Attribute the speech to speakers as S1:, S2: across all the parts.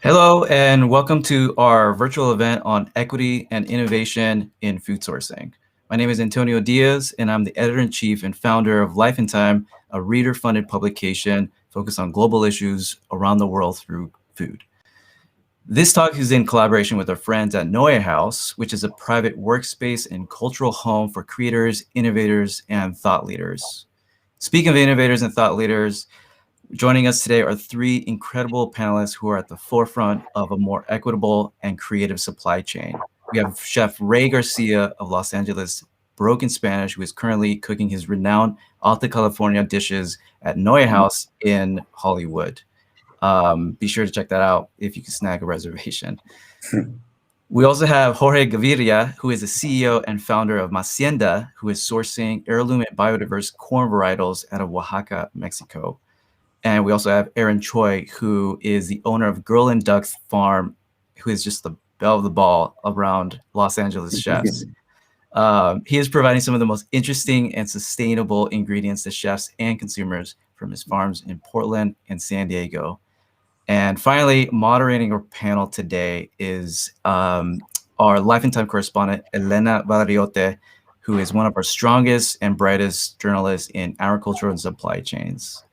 S1: Hello, and welcome to our virtual event on equity and innovation in food sourcing. My name is Antonio Diaz, and I'm the editor-in-chief and founder of Life Thyme, a reader-funded publication focused on global issues around the world through food. This talk is in collaboration with our friends at Neue House, which is a private workspace and cultural home for creators, innovators, and thought leaders. Speaking of innovators and thought leaders, joining us today are three incredible panelists who are at the forefront of a more equitable and creative supply chain. We have Chef Ray Garcia of Los Angeles Broken Spanish, who is currently cooking his renowned Alta California dishes at Neue House in Hollywood. Be sure to check that out if you can snag a reservation. We also have Jorge Gaviria, who is the CEO and founder of Masienda, who is sourcing heirloom and biodiverse corn varietals out of Oaxaca, Mexico. And we also have Aaron Choi, who is the owner of Girl and Ducks Farm, who is just the belle of the ball around Los Angeles chefs. He is providing some of the most interesting and sustainable ingredients to chefs and consumers from his farms in Portland and San Diego. And finally, moderating our panel today is our Life Thyme correspondent, Elena Valeriote, who is one of our strongest and brightest journalists in agriculture and supply chains.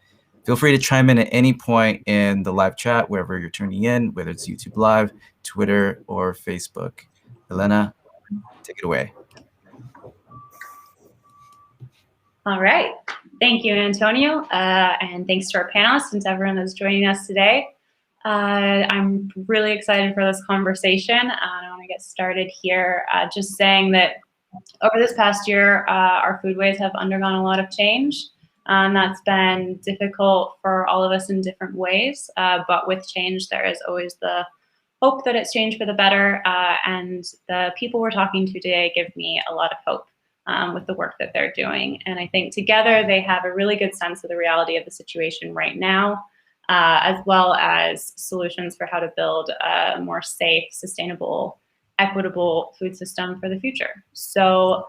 S1: Feel free to chime in at any point in the live chat, wherever you're tuning in, whether it's YouTube Live, Twitter, or Facebook. Elena, take it away.
S2: All right. Thank you, Antonio. And thanks to our panelists and to everyone that's joining us today. I'm really excited for this conversation. I want to get started here just saying that over this past year, our foodways have undergone a lot of change. And that's been difficult for all of us in different ways. But with change, there is always the hope that it's changed for the better. And the people we're talking to today give me a lot of hope with the work that they're doing. And I think together they have a really good sense of the reality of the situation right now, as well as solutions for how to build a more safe, sustainable, equitable food system for the future. So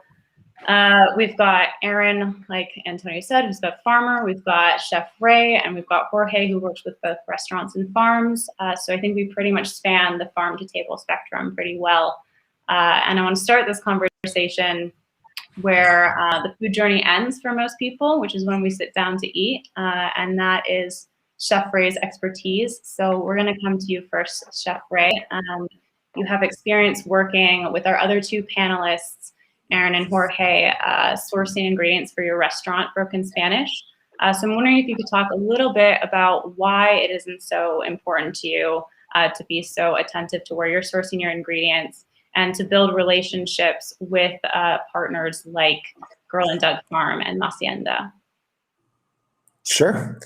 S2: we've got Aaron, like Antonio said, who's a farmer. We've got Chef Ray, and we've got Jorge, who works with both restaurants and farms. So I think we pretty much span the farm to table spectrum pretty well. And I want to start this conversation where the food journey ends for most people, which is when we sit down to eat, and that is Chef Ray's expertise. So we're going to come to you first, Chef Ray. You have experience working with our other two panelists, Aaron and Jorge, sourcing ingredients for your restaurant, Broken Spanish. So I'm wondering if you could talk a little bit about why it isn't so important to you to be so attentive to where you're sourcing your ingredients and to build relationships with partners like Girl and Duck Farm and Masienda.
S3: Sure.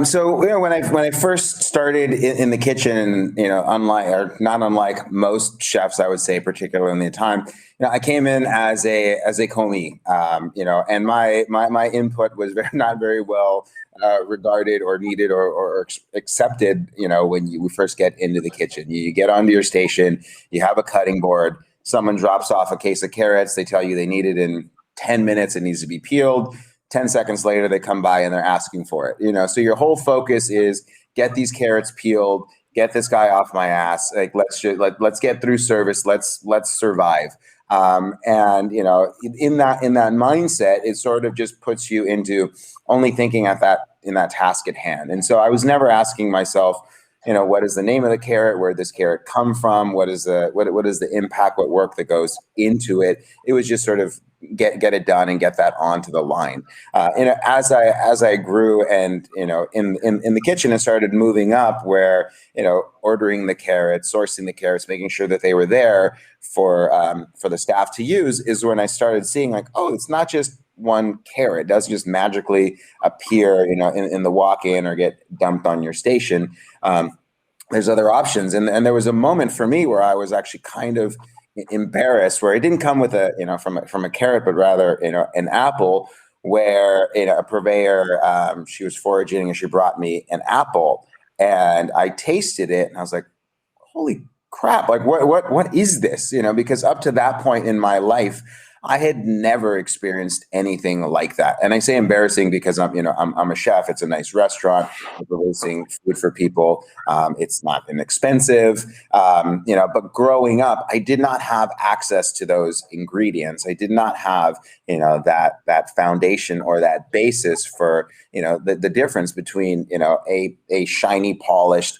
S3: So when I first started in the kitchen, not unlike most chefs, I would say, particularly in the time, I came in as a commis, and my input was not very well regarded or needed or accepted. When you first get into the kitchen, you get onto your station, you have a cutting board, someone drops off a case of carrots, they tell you they need it in 10 minutes, it needs to be peeled. 10 seconds later, they come by and they're asking for it. So your whole focus is get these carrots peeled, get this guy off my ass. Like let's get through service. Let's survive. And in that mindset, it sort of just puts you into only thinking in that task at hand. And so I was never asking myself, what is the name of the carrot? Where did this carrot come from? What is the impact? What work that goes into it? It was just sort of get it done and get that onto the line. As I grew and in the kitchen and started moving up, where ordering the carrots, sourcing the carrots, making sure that they were there for the staff to use, is when I started seeing like, oh, it's not just one carrot. It doesn't just magically appear, in the walk-in or get dumped on your station. There's other options, and there was a moment for me where I was actually kind of embarrassed, where it didn't come with from a carrot, but rather an apple, where a purveyor, she was foraging and she brought me an apple, and I tasted it and I was like, holy crap, like what is this? Because up to that point in my life, I had never experienced anything like that. And I say embarrassing because I'm a chef. It's a nice restaurant. We're releasing food for people. It's not inexpensive. But growing up, I did not have access to those ingredients. I did not have, that foundation or that basis for, the difference between, a shiny, polished,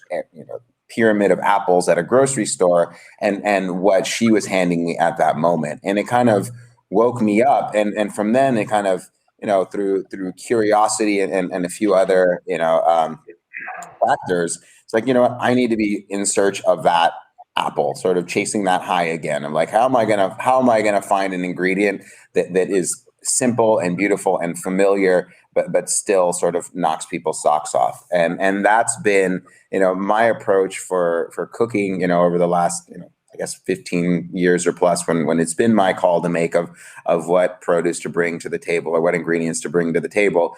S3: pyramid of apples at a grocery store and what she was handing me at that moment. And it kind of woke me up. And from then it kind of, through curiosity and a few other, factors, it's like, I need to be in search of that apple, sort of chasing that high again. I'm like, how am I gonna find an ingredient that is simple and beautiful and familiar, but still sort of knocks people's socks off? And that's been, my approach for cooking, over the last, I guess 15 years or plus, when it's been my call to make of what produce to bring to the table or what ingredients to bring to the table.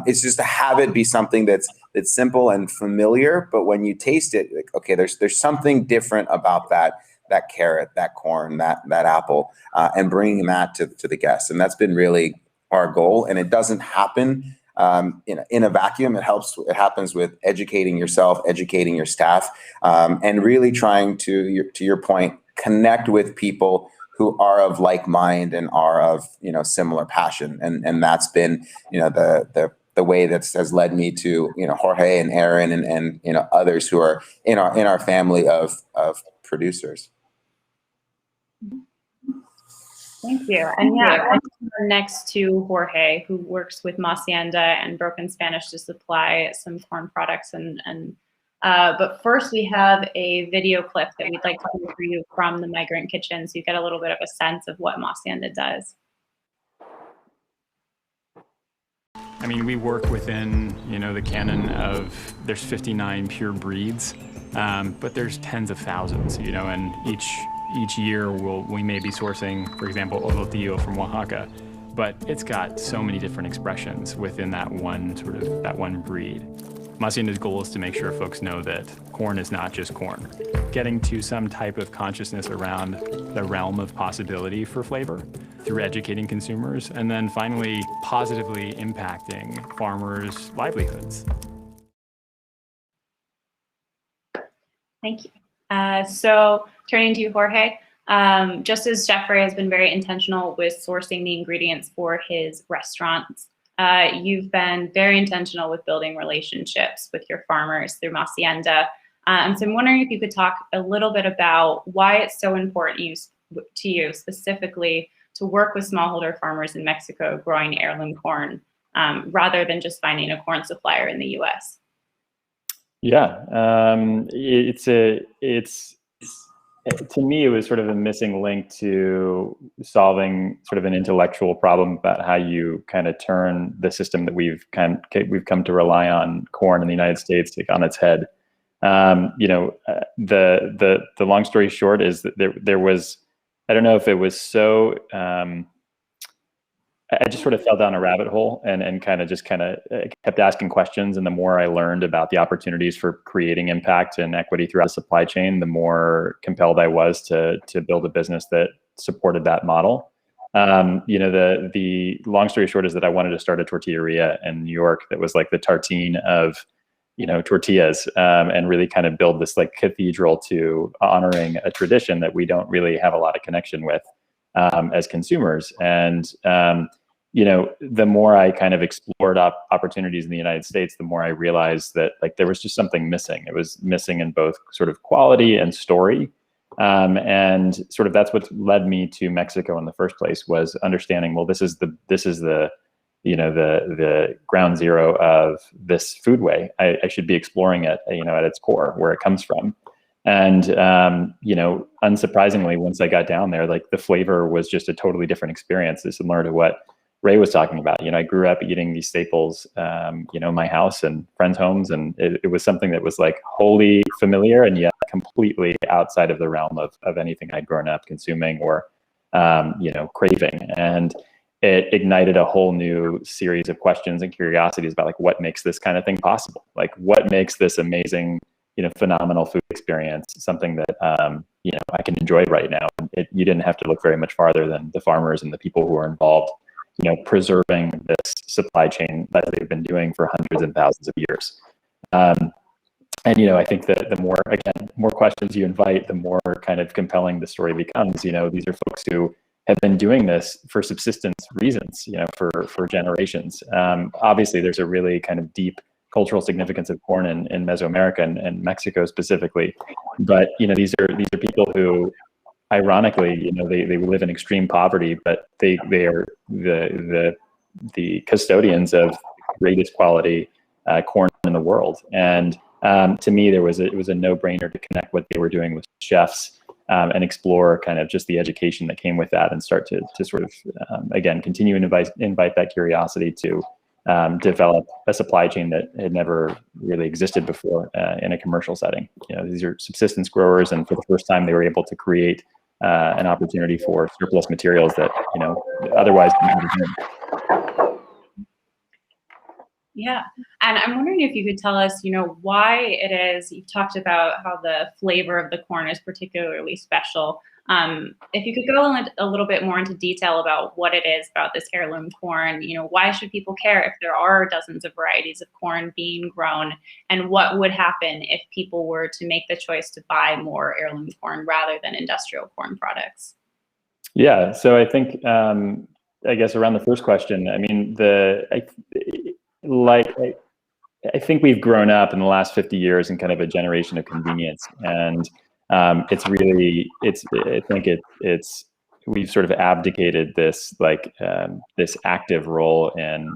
S3: It's just to have it be something that's simple and familiar, but when you taste it, like, okay, there's something different about that carrot, that corn, that apple, and bringing that to the guests. And that's been really our goal. And it doesn't happen in a vacuum. It happens with educating yourself, educating your staff, and really trying to your point, connect with people who are of like mind and are of, similar passion. And that's been, the way that has led me to, Jorge and Aaron and others who are in our family of producers.
S2: Thank you. And yeah, next to Jorge, who works with Masienda and Broken Spanish to supply some corn products. But first we have a video clip that we'd like to play for you from the Migrant Kitchen, so you get a little bit of a sense of what Masienda does.
S4: I mean, we work within, the canon of, there's 59 pure breeds, but there's tens of thousands, and each year we may be sourcing, for example, Ojotillo from Oaxaca, but it's got so many different expressions within that one breed. Masienda's goal is to make sure folks know that corn is not just corn. Getting to some type of consciousness around the realm of possibility for flavor through educating consumers, and then finally positively impacting farmers' livelihoods.
S2: Thank you. So turning to you, Jorge, just as Chef Ray has been very intentional with sourcing the ingredients for his restaurants, you've been very intentional with building relationships with your farmers through Masienda. And so I'm wondering if you could talk a little bit about why it's so important to you specifically to work with smallholder farmers in Mexico growing heirloom corn, rather than just finding a corn supplier in the US.
S5: Yeah, to me, it was sort of a missing link to solving sort of an intellectual problem about how you kind of turn the system that we've come to rely on corn in the United States on its head. The long story short is that there was, I don't know if it was so, I just sort of fell down a rabbit hole and kind of kept asking questions. And the more I learned about the opportunities for creating impact and equity throughout the supply chain, the more compelled I was to build a business that supported that model. The long story short is that I wanted to start a tortilleria in New York that was like the tartine of, tortillas, and really kind of build this like cathedral to honoring a tradition that we don't really have a lot of connection with as consumers. And the more I kind of explored opportunities in the United States, the more I realized that like there was just something missing. It was missing in both sort of quality and story. And sort of that's what led me to Mexico in the first place, was understanding, well, this is the ground zero of this foodway. I should be exploring it, at its core, where it comes from. And, unsurprisingly, once I got down there, like the flavor was just a totally different experience. Similar to what Ray was talking about. I grew up eating these staples, my house and friends' homes. And it was something that was like wholly familiar and yet completely outside of the realm of anything I'd grown up consuming or, craving. And it ignited a whole new series of questions and curiosities about like what makes this kind of thing possible? Like what makes this amazing, phenomenal food experience something that, I can enjoy right now. You didn't have to look very much farther than the farmers and the people who are involved, preserving this supply chain that they've been doing for hundreds and thousands of years. And I think that the more questions you invite, the more kind of compelling the story becomes. These are folks who have been doing this for subsistence reasons, for generations. Obviously, there's a really kind of deep cultural significance of corn in Mesoamerica and Mexico specifically. But these are people who, ironically, they live in extreme poverty, but they are the custodians of greatest quality corn in the world. And to me, it was a no-brainer to connect what they were doing with chefs and explore kind of just the education that came with that, and start to sort of again continue and invite that curiosity to develop a supply chain that had never really existed before in a commercial setting. These are subsistence growers, and for the first time, they were able to create an opportunity for surplus materials that otherwise didn't have.
S2: Yeah, and I'm wondering if you could tell us, why it is, you've talked about how the flavor of the corn is particularly special. If you could go a little bit more into detail about what it is about this heirloom corn, why should people care if there are dozens of varieties of corn being grown, and what would happen if people were to make the choice to buy more heirloom corn rather than industrial corn products?
S5: Yeah, so I think, I guess around the first question, I mean, I think we've grown up in the last 50 years in kind of a generation of convenience, and we've sort of abdicated this this active role in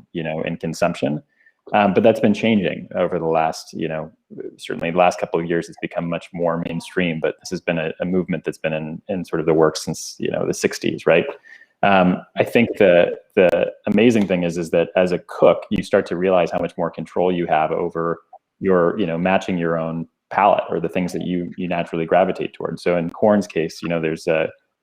S5: consumption, but that's been changing over the last certainly the last couple of years. It's become much more mainstream, but this has been a movement that's been in sort of the works since the 60s, right? I think the amazing thing is that as a cook, you start to realize how much more control you have over your, matching your own palate or the things that you naturally gravitate towards. So in corn's case, there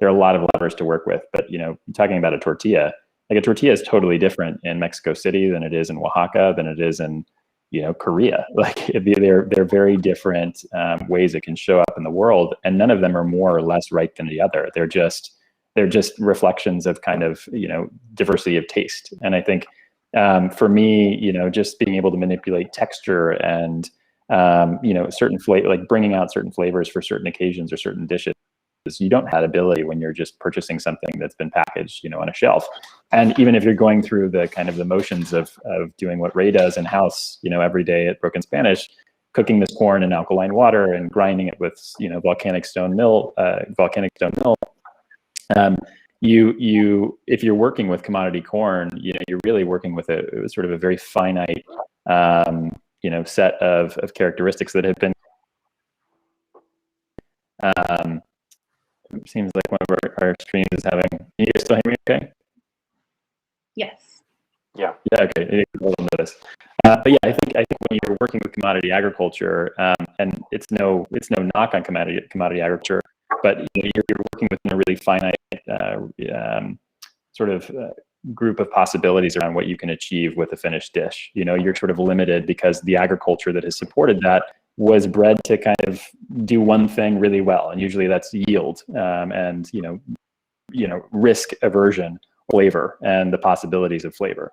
S5: are a lot of levers to work with, but talking about a tortilla is totally different in Mexico City than it is in Oaxaca, than it is in Korea. Like they're very different ways it can show up in the world, and none of them are more or less right than the other. They're just reflections of kind of diversity of taste. And I think for me, just being able to manipulate texture and certain flavor, like bringing out certain flavors for certain occasions or certain dishes, you don't have that ability when you're just purchasing something that's been packaged on a shelf. And even if you're going through the kind of the motions of doing what Ray does in house every day at Broken Spanish, cooking this corn in alkaline water and grinding it with volcanic stone mill. If you're working with commodity corn, you're really working with a sort of a very finite set of characteristics that have been it seems like one of our streams is having. Can you guys still hear me okay?
S2: Yes.
S5: Yeah, okay. Hold on to this. But yeah, I think when you're working with commodity agriculture, and it's no knock on commodity agriculture, but you're working within a really finite sort of group of possibilities around what you can achieve with a finished dish. You're sort of limited because the agriculture that has supported that was bred to kind of do one thing really well, and usually that's yield and risk aversion, flavor, and the possibilities of flavor.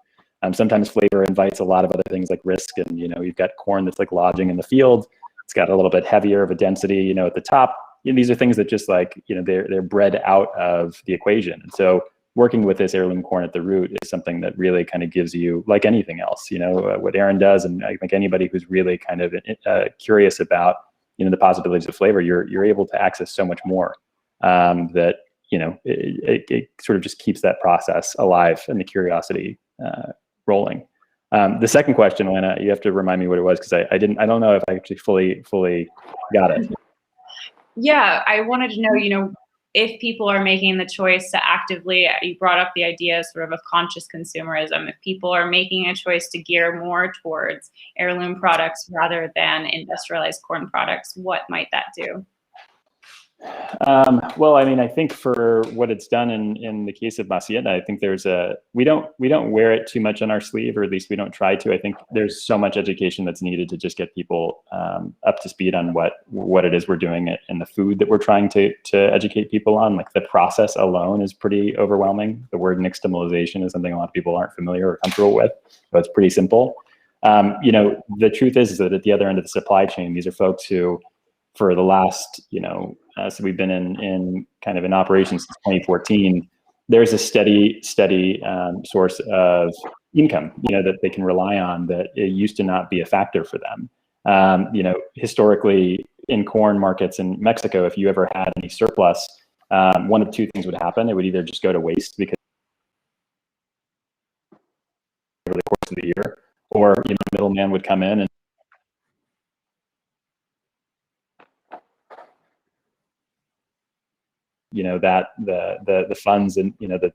S5: Sometimes flavor invites a lot of other things like risk, and you've got corn that's like lodging in the field. It's got a little bit heavier of a density, at the top. These are things that just they're bred out of the equation. And so working with this heirloom corn at the root is something that really kind of gives you, like anything else, what Aaron does, and I think anybody who's really kind of curious about the possibilities of flavor, you're able to access so much more that it sort of just keeps that process alive and the curiosity rolling. The second question, Elena, you have to remind me what it was, because I don't know if I actually fully got it.
S2: Yeah, I wanted to know, if people are making the choice to actively, you brought up the idea sort of conscious consumerism, if people are making a choice to gear more towards heirloom products rather than industrialized corn products, what might that do?
S5: Well, I mean, I think for what it's done in the case of Masienda, I think we don't wear it too much on our sleeve, or at least we don't try to. I think there's so much education that's needed to just get people up to speed on what it is we're doing and the food that we're trying to educate people on. Like the process alone is pretty overwhelming. The word nixtamalization is something a lot of people aren't familiar or comfortable with, but it's pretty simple. The truth is that at the other end of the supply chain, these are folks who, for the last, so we've been in kind of in operation since 2014. There's a steady source of income, that they can rely on, that it used to not be a factor for them. Historically in corn markets in Mexico, if you ever had any surplus, one of two things would happen. It would either just go to waste because over the course of the year, or a middleman would come in and that the funds and that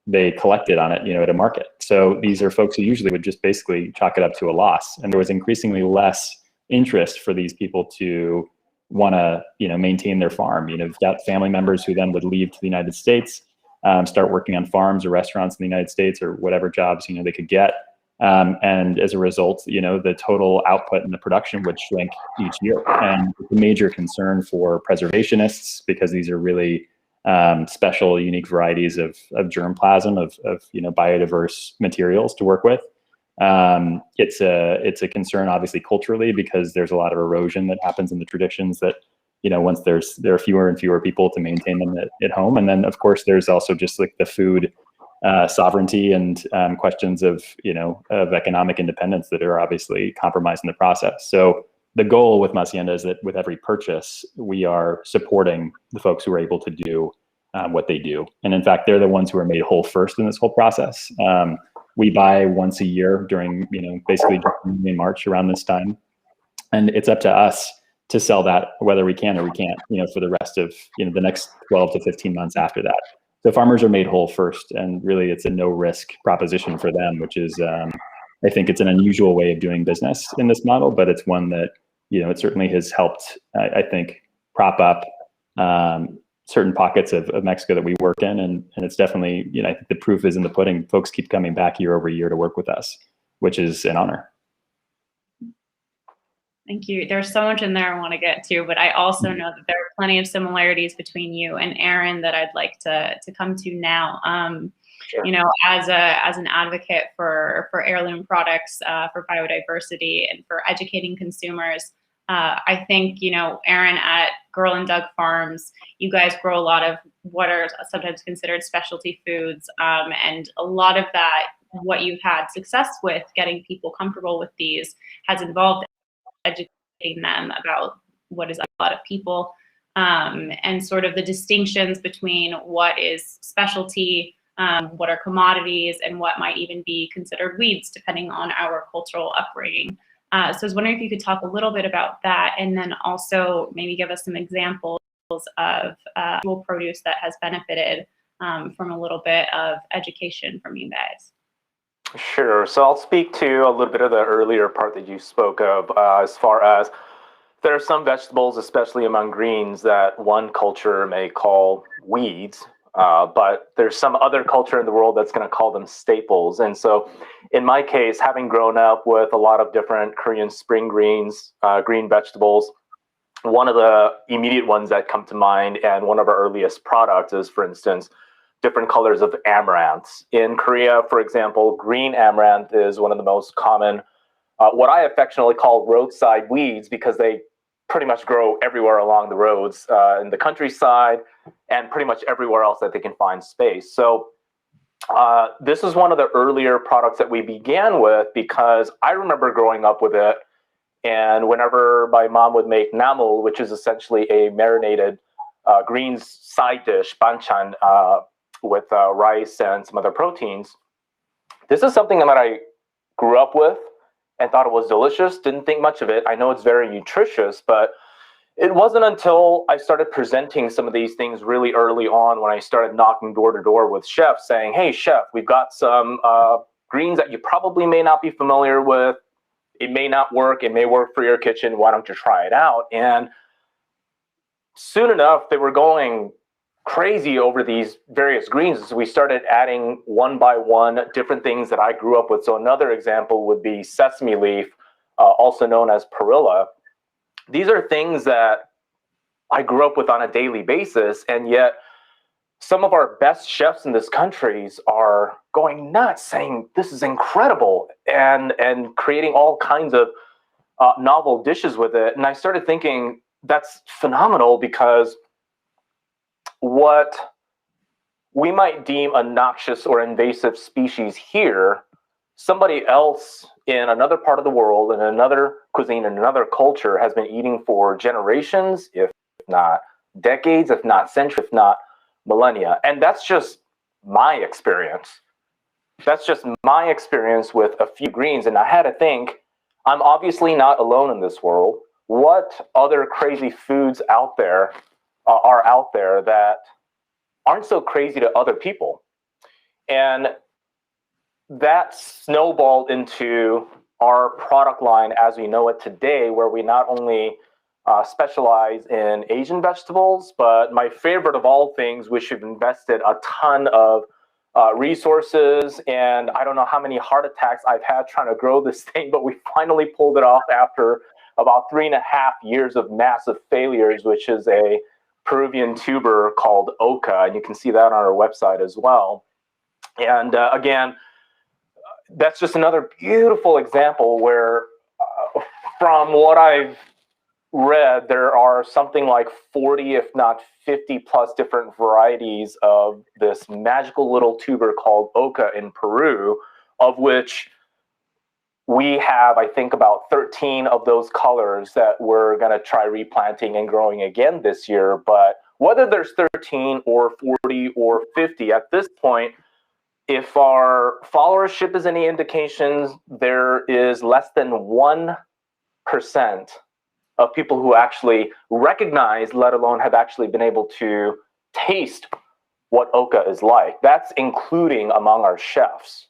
S5: they collected on it at a market. So these are folks who usually would just basically chalk it up to a loss, and there was increasingly less interest for these people to want to maintain their farm. You've got family members who then would leave to the United States, start working on farms or restaurants in the United States, or whatever jobs they could get. And as a result, the total output and the production would shrink each year. And it's a major concern for preservationists, because these are really special, unique varieties of germplasm, of biodiverse materials to work with. It's a concern, obviously, culturally, because there's a lot of erosion that happens in the traditions that, once there are fewer and fewer people to maintain them at home. And then, of course, there's also just like the food sovereignty and questions of economic independence that are obviously compromised in the process. So the goal with Masienda is that with every purchase, we are supporting the folks who are able to do what they do. And in fact, they're the ones who are made whole first in this whole process. We buy once a year during, basically in March around this time. And it's up to us to sell that, whether we can or we can't, for the rest of, the next 12 to 15 months after that. So farmers are made whole first, and really it's a no risk proposition for them, which is, I think it's an unusual way of doing business in this model, but it's one that, it certainly has helped, I think, prop up certain pockets of Mexico that we work in. And it's definitely, I think the proof is in the pudding. Folks keep coming back year over year to work with us, which is an honor.
S2: Thank you. There's so much in there I want to get to, but I also know that there are plenty of similarities between you and Aaron that I'd like to come to now. Sure. As an advocate for heirloom products, for biodiversity, and for educating consumers, I think, Aaron, at Girl and Doug Farms, you guys grow a lot of what are sometimes considered specialty foods, and a lot of that, what you've had success with getting people comfortable with these, has involved educating them about what is a lot of people, and sort of the distinctions between what is specialty, what are commodities, and what might even be considered weeds, depending on our cultural upbringing. So I was wondering if you could talk a little bit about that, and then also maybe give us some examples of dual produce that has benefited from a little bit of education from you guys.
S6: Sure. So I'll speak to a little bit of the earlier part that you spoke of, as far as there are some vegetables, especially among greens, that one culture may call weeds, but there's some other culture in the world that's going to call them staples. And so in my case, having grown up with a lot of different Korean spring greens, green vegetables, one of the immediate ones that come to mind, and one of our earliest products, is, for instance, different colors of amaranths. In Korea, for example, green amaranth is one of the most common, what I affectionately call roadside weeds, because they pretty much grow everywhere along the roads, in the countryside, and pretty much everywhere else that they can find space. So this is one of the earlier products that we began with, because I remember growing up with it, and whenever my mom would make namul, which is essentially a marinated greens side dish, banchan, with rice and some other proteins. This is something that I grew up with and thought it was delicious, didn't think much of it. I know it's very nutritious, but it wasn't until I started presenting some of these things really early on, when I started knocking door to door with chefs saying, hey, chef, we've got some greens that you probably may not be familiar with. It may not work. It may work for your kitchen. Why don't you try it out? And soon enough, they were going crazy over these various greens. So we started adding one by one different things that I grew up with. So another example would be sesame leaf, also known as perilla. These are things that I grew up with on a daily basis, and yet some of our best chefs in this country are going nuts, saying this is incredible, and creating all kinds of novel dishes with it. And I started thinking that's phenomenal, because what we might deem a noxious or invasive species here, somebody else in another part of the world, in another cuisine, in another culture, has been eating for generations, if not decades, if not centuries, if not millennia. And that's just my experience. That's just my experience with a few greens. And I had to think, I'm obviously not alone in this world. What other crazy foods out there are out there that aren't so crazy to other people? And that snowballed into our product line as we know it today, where we not only specialize in Asian vegetables, but my favorite of all things, which we've invested a ton of resources, and I don't know how many heart attacks I've had trying to grow this thing, but we finally pulled it off after about 3.5 years of massive failures, which is a Peruvian tuber called oca, and you can see that on our website as well. And again, that's just another beautiful example where, from what I've read, there are something like 40, if not 50 plus different varieties of this magical little tuber called oca in Peru, of which we have, I think, about 13 of those colors that we're going to try replanting and growing again this year. But whether there's 13 or 40 or 50, at this point, if our followership is any indications, there is less than 1% of people who actually recognize, let alone have actually been able to taste what oca is like. That's including among our chefs.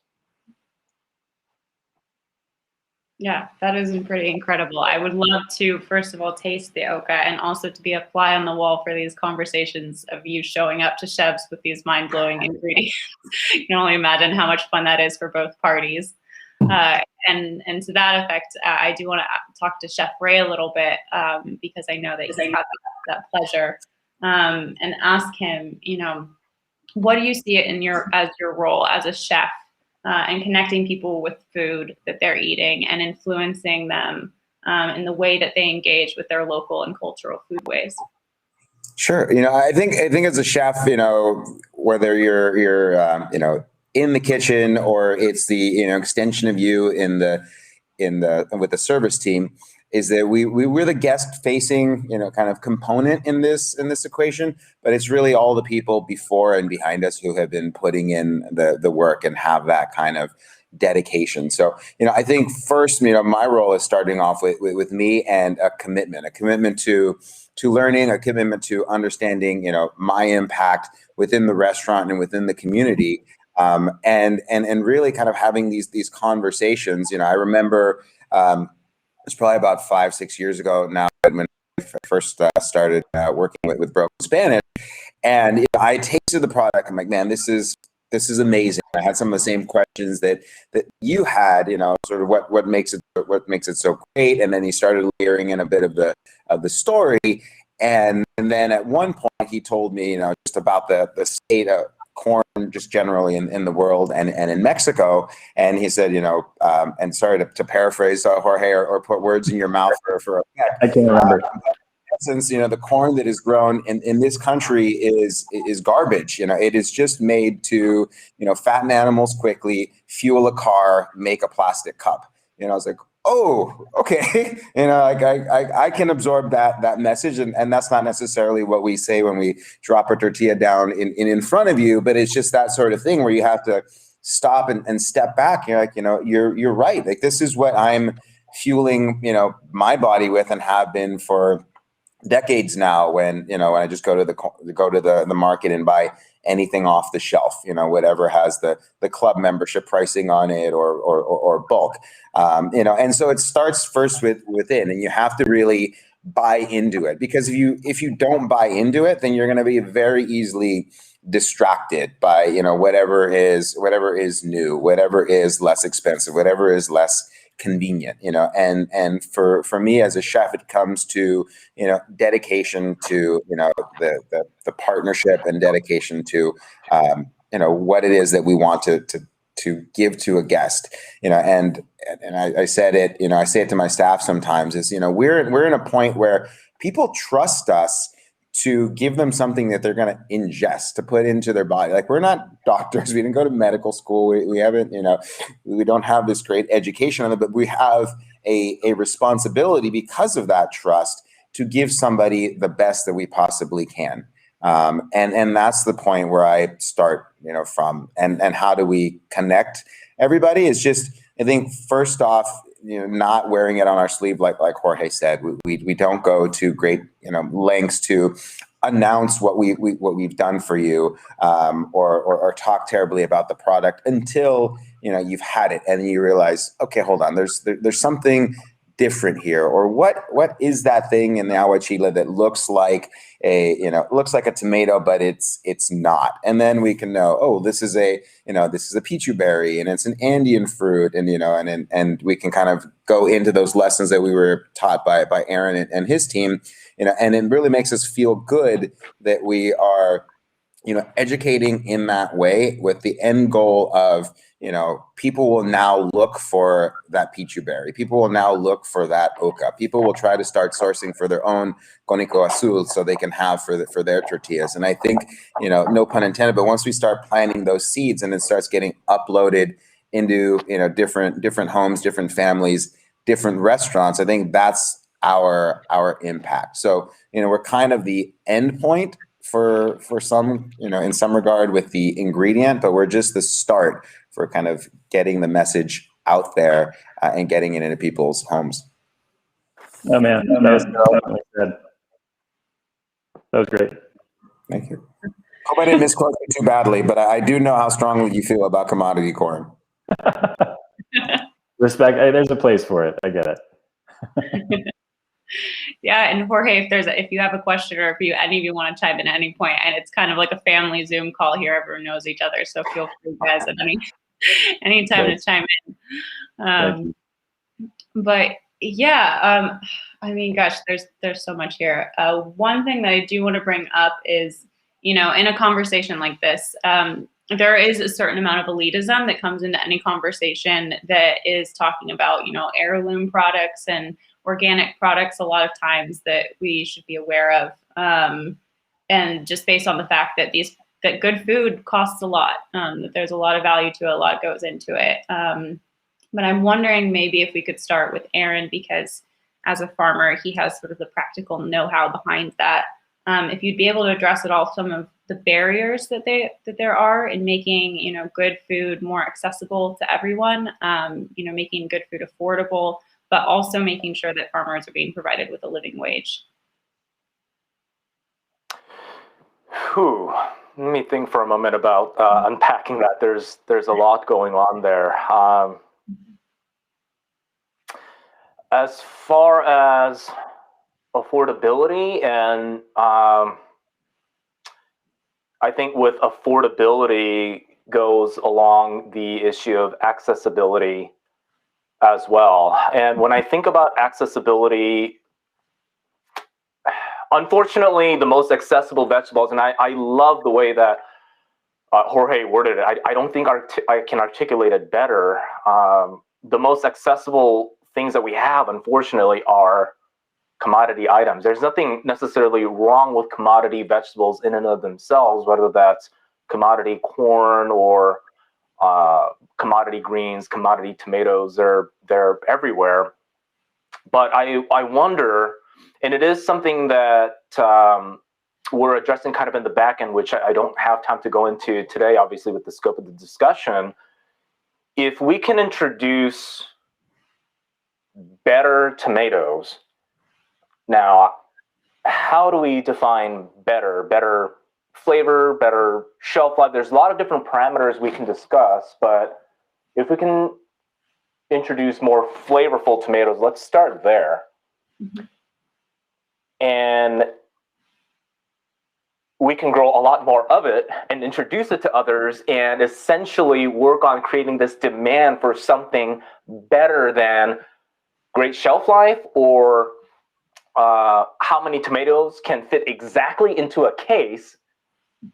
S2: Yeah, that is pretty incredible. I would love to, first of all, taste the oca, and also to be a fly on the wall for these conversations of you showing up to chefs with these mind-blowing ingredients. You can only imagine how much fun that is for both parties. And to that effect, I do want to talk to Chef Ray a little bit, because I know that he's had that pleasure, and ask him, what do you see as your role as a chef, and connecting people with food that they're eating and influencing them in the way that they engage with their local and cultural foodways?
S3: Sure. I think as a chef, whether you're in the kitchen, or it's the extension of you with the service team, is that we're the guest facing kind of component in this equation, but it's really all the people before and behind us who have been putting in the work and have that kind of dedication. So I think first, my role is starting off with me, and a commitment to learning, a commitment to understanding my impact within the restaurant and within the community. And really kind of having these conversations. I remember it's probably about 5-6 years ago now when I first started working with Broken Spanish, and I tasted the product. I'm like, man, this is amazing. I had some of the same questions that you had, sort of what makes it so great, and then he started layering in a bit of the story, and then at one point he told me, just about the state of corn just generally in the world and in Mexico. And he said, and sorry to paraphrase Jorge or put words in your mouth for
S5: I can't remember.
S3: Since the corn that is grown in this country is garbage. It is just made to fatten animals quickly, fuel a car, make a plastic cup. I was like, oh, okay. I can absorb that message, and that's not necessarily what we say when we drop a tortilla down in front of you, but it's just that sort of thing where you have to stop and step back. You're like, you're right. Like, this is what I'm fueling, my body with, and have been for decades now. When I just go to the market and buy anything off the shelf, whatever has the club membership pricing on it, or bulk, and so it starts first within, and you have to really buy into it, because if you don't buy into it, then you're going to be very easily distracted by, you know, whatever is new, whatever is less expensive, whatever is less convenient, you know. And for me as a chef, it comes to, you know, dedication to, you know, the partnership and dedication to you know, what it is that we want to give to a guest, you know. And I said it, you know, I say it to my staff sometimes, is, you know, we're in a point where people trust us to give them something that they're going to ingest, to put into their body. Like, we're not doctors. We didn't go to medical school. We haven't, you know, we don't have this great education on it, but we have a responsibility, because of that trust, to give somebody the best that we possibly can. And that's the point where I start, you know, from. And how do we connect everybody? Is just, I think, first off, you know, not wearing it on our sleeve, like Jorge said. We don't go to great, you know, lengths to announce what we've done for you, or talk terribly about the product until, you know, you've had it and you realize, okay, hold on, there's something different here, or what is that thing in the aguachile that looks like a tomato, but it's not. And then we can know, oh, this is a pichu berry, and it's an Andean fruit, and, you know, and we can kind of go into those lessons that we were taught by Aaron and his team, you know. And it really makes us feel good that we are, you know, educating in that way, with the end goal of, you know, people will now look for that pichu berry. People will now look for that oca. People will try to start sourcing for their own conico azul, so they can have for their tortillas. And I think, you know, no pun intended, but once we start planting those seeds and it starts getting uploaded into, you know, different homes, different families, different restaurants, I think that's our impact. So, you know, we're kind of the end point for some, you know, in some regard, with the ingredient, but we're just the start for kind of getting the message out there, and getting it into people's homes.
S5: Oh man, that was well said. That was great.
S3: Thank you. Hope I didn't misquote you too badly, but I do know how strongly you feel about commodity corn.
S5: Respect. There's a place for it. I get it.
S2: Yeah, and Jorge, if you have a question, or if any of you want to chime in at any point, and it's kind of like a family Zoom call here, everyone knows each other, so feel free, guys, at any time to chime in. But yeah, I mean, gosh, there's so much here. One thing that I do want to bring up is, you know, in a conversation like this, there is a certain amount of elitism that comes into any conversation that is talking about, you know, heirloom products and organic products, a lot of times, that we should be aware of. And just based on the fact that that good food costs a lot, that there's a lot of value to it, a lot goes into it. But I'm wondering maybe if we could start with Aaron, because as a farmer, he has sort of the practical know-how behind that. If you'd be able to address at all some of the barriers that there are in making, you know, good food more accessible to everyone, you know, making good food affordable, but also making sure that farmers are being provided with a living wage.
S6: Let me think for a moment about unpacking that. There's a lot going on there. As far as affordability, and I think with affordability goes along the issue of accessibility as well. And when I think about accessibility, unfortunately, the most accessible vegetables, and I love the way that Jorge worded it. I don't think I can articulate it better. The most accessible things that we have, unfortunately, are commodity items. There's nothing necessarily wrong with commodity vegetables in and of themselves, whether that's commodity corn or commodity greens, commodity tomatoes. They're everywhere. But I wonder, and it is something that we're addressing kind of in the back end, which I don't have time to go into today, obviously, with the scope of the discussion. If we can introduce better tomatoes, now, how do we define better? Better flavor, better shelf life? There's a lot of different parameters we can discuss, but if we can introduce more flavorful tomatoes, let's start there. and we can grow a lot more of it and introduce it to others and essentially work on creating this demand for something better than great shelf life or how many tomatoes can fit exactly into a case.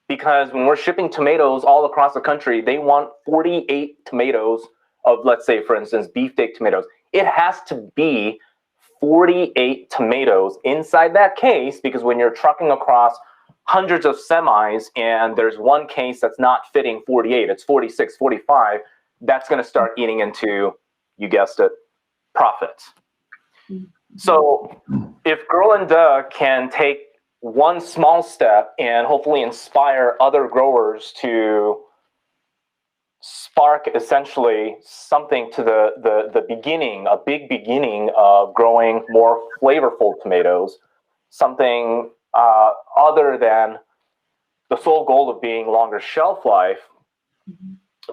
S6: Because when we're shipping tomatoes all across the country, they want 48 tomatoes of, let's say, for instance, beefsteak tomatoes. It has to be 48 tomatoes inside that case, because when you're trucking across hundreds of semis and there's one case that's not fitting 48, it's 46, 45, that's going to start eating into, you guessed it, profits. So if Girl and Duh can take one small step and hopefully inspire other growers to spark essentially something to the beginning, a big beginning of growing more flavorful tomatoes, something other than the sole goal of being longer shelf life,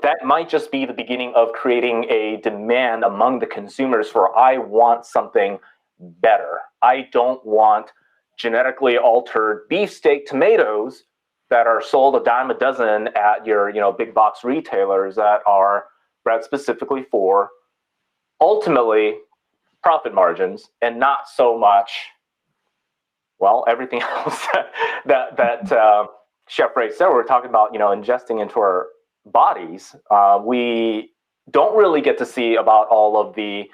S6: that might just be the beginning of creating a demand among the consumers for, I want something better. I don't want genetically altered beefsteak tomatoes that are sold a dime a dozen at your, big box retailers that are bred specifically for ultimately profit margins and not so much, well, everything else that Chef Ray said. We're talking about, ingesting into our bodies. We don't really get to see about all of the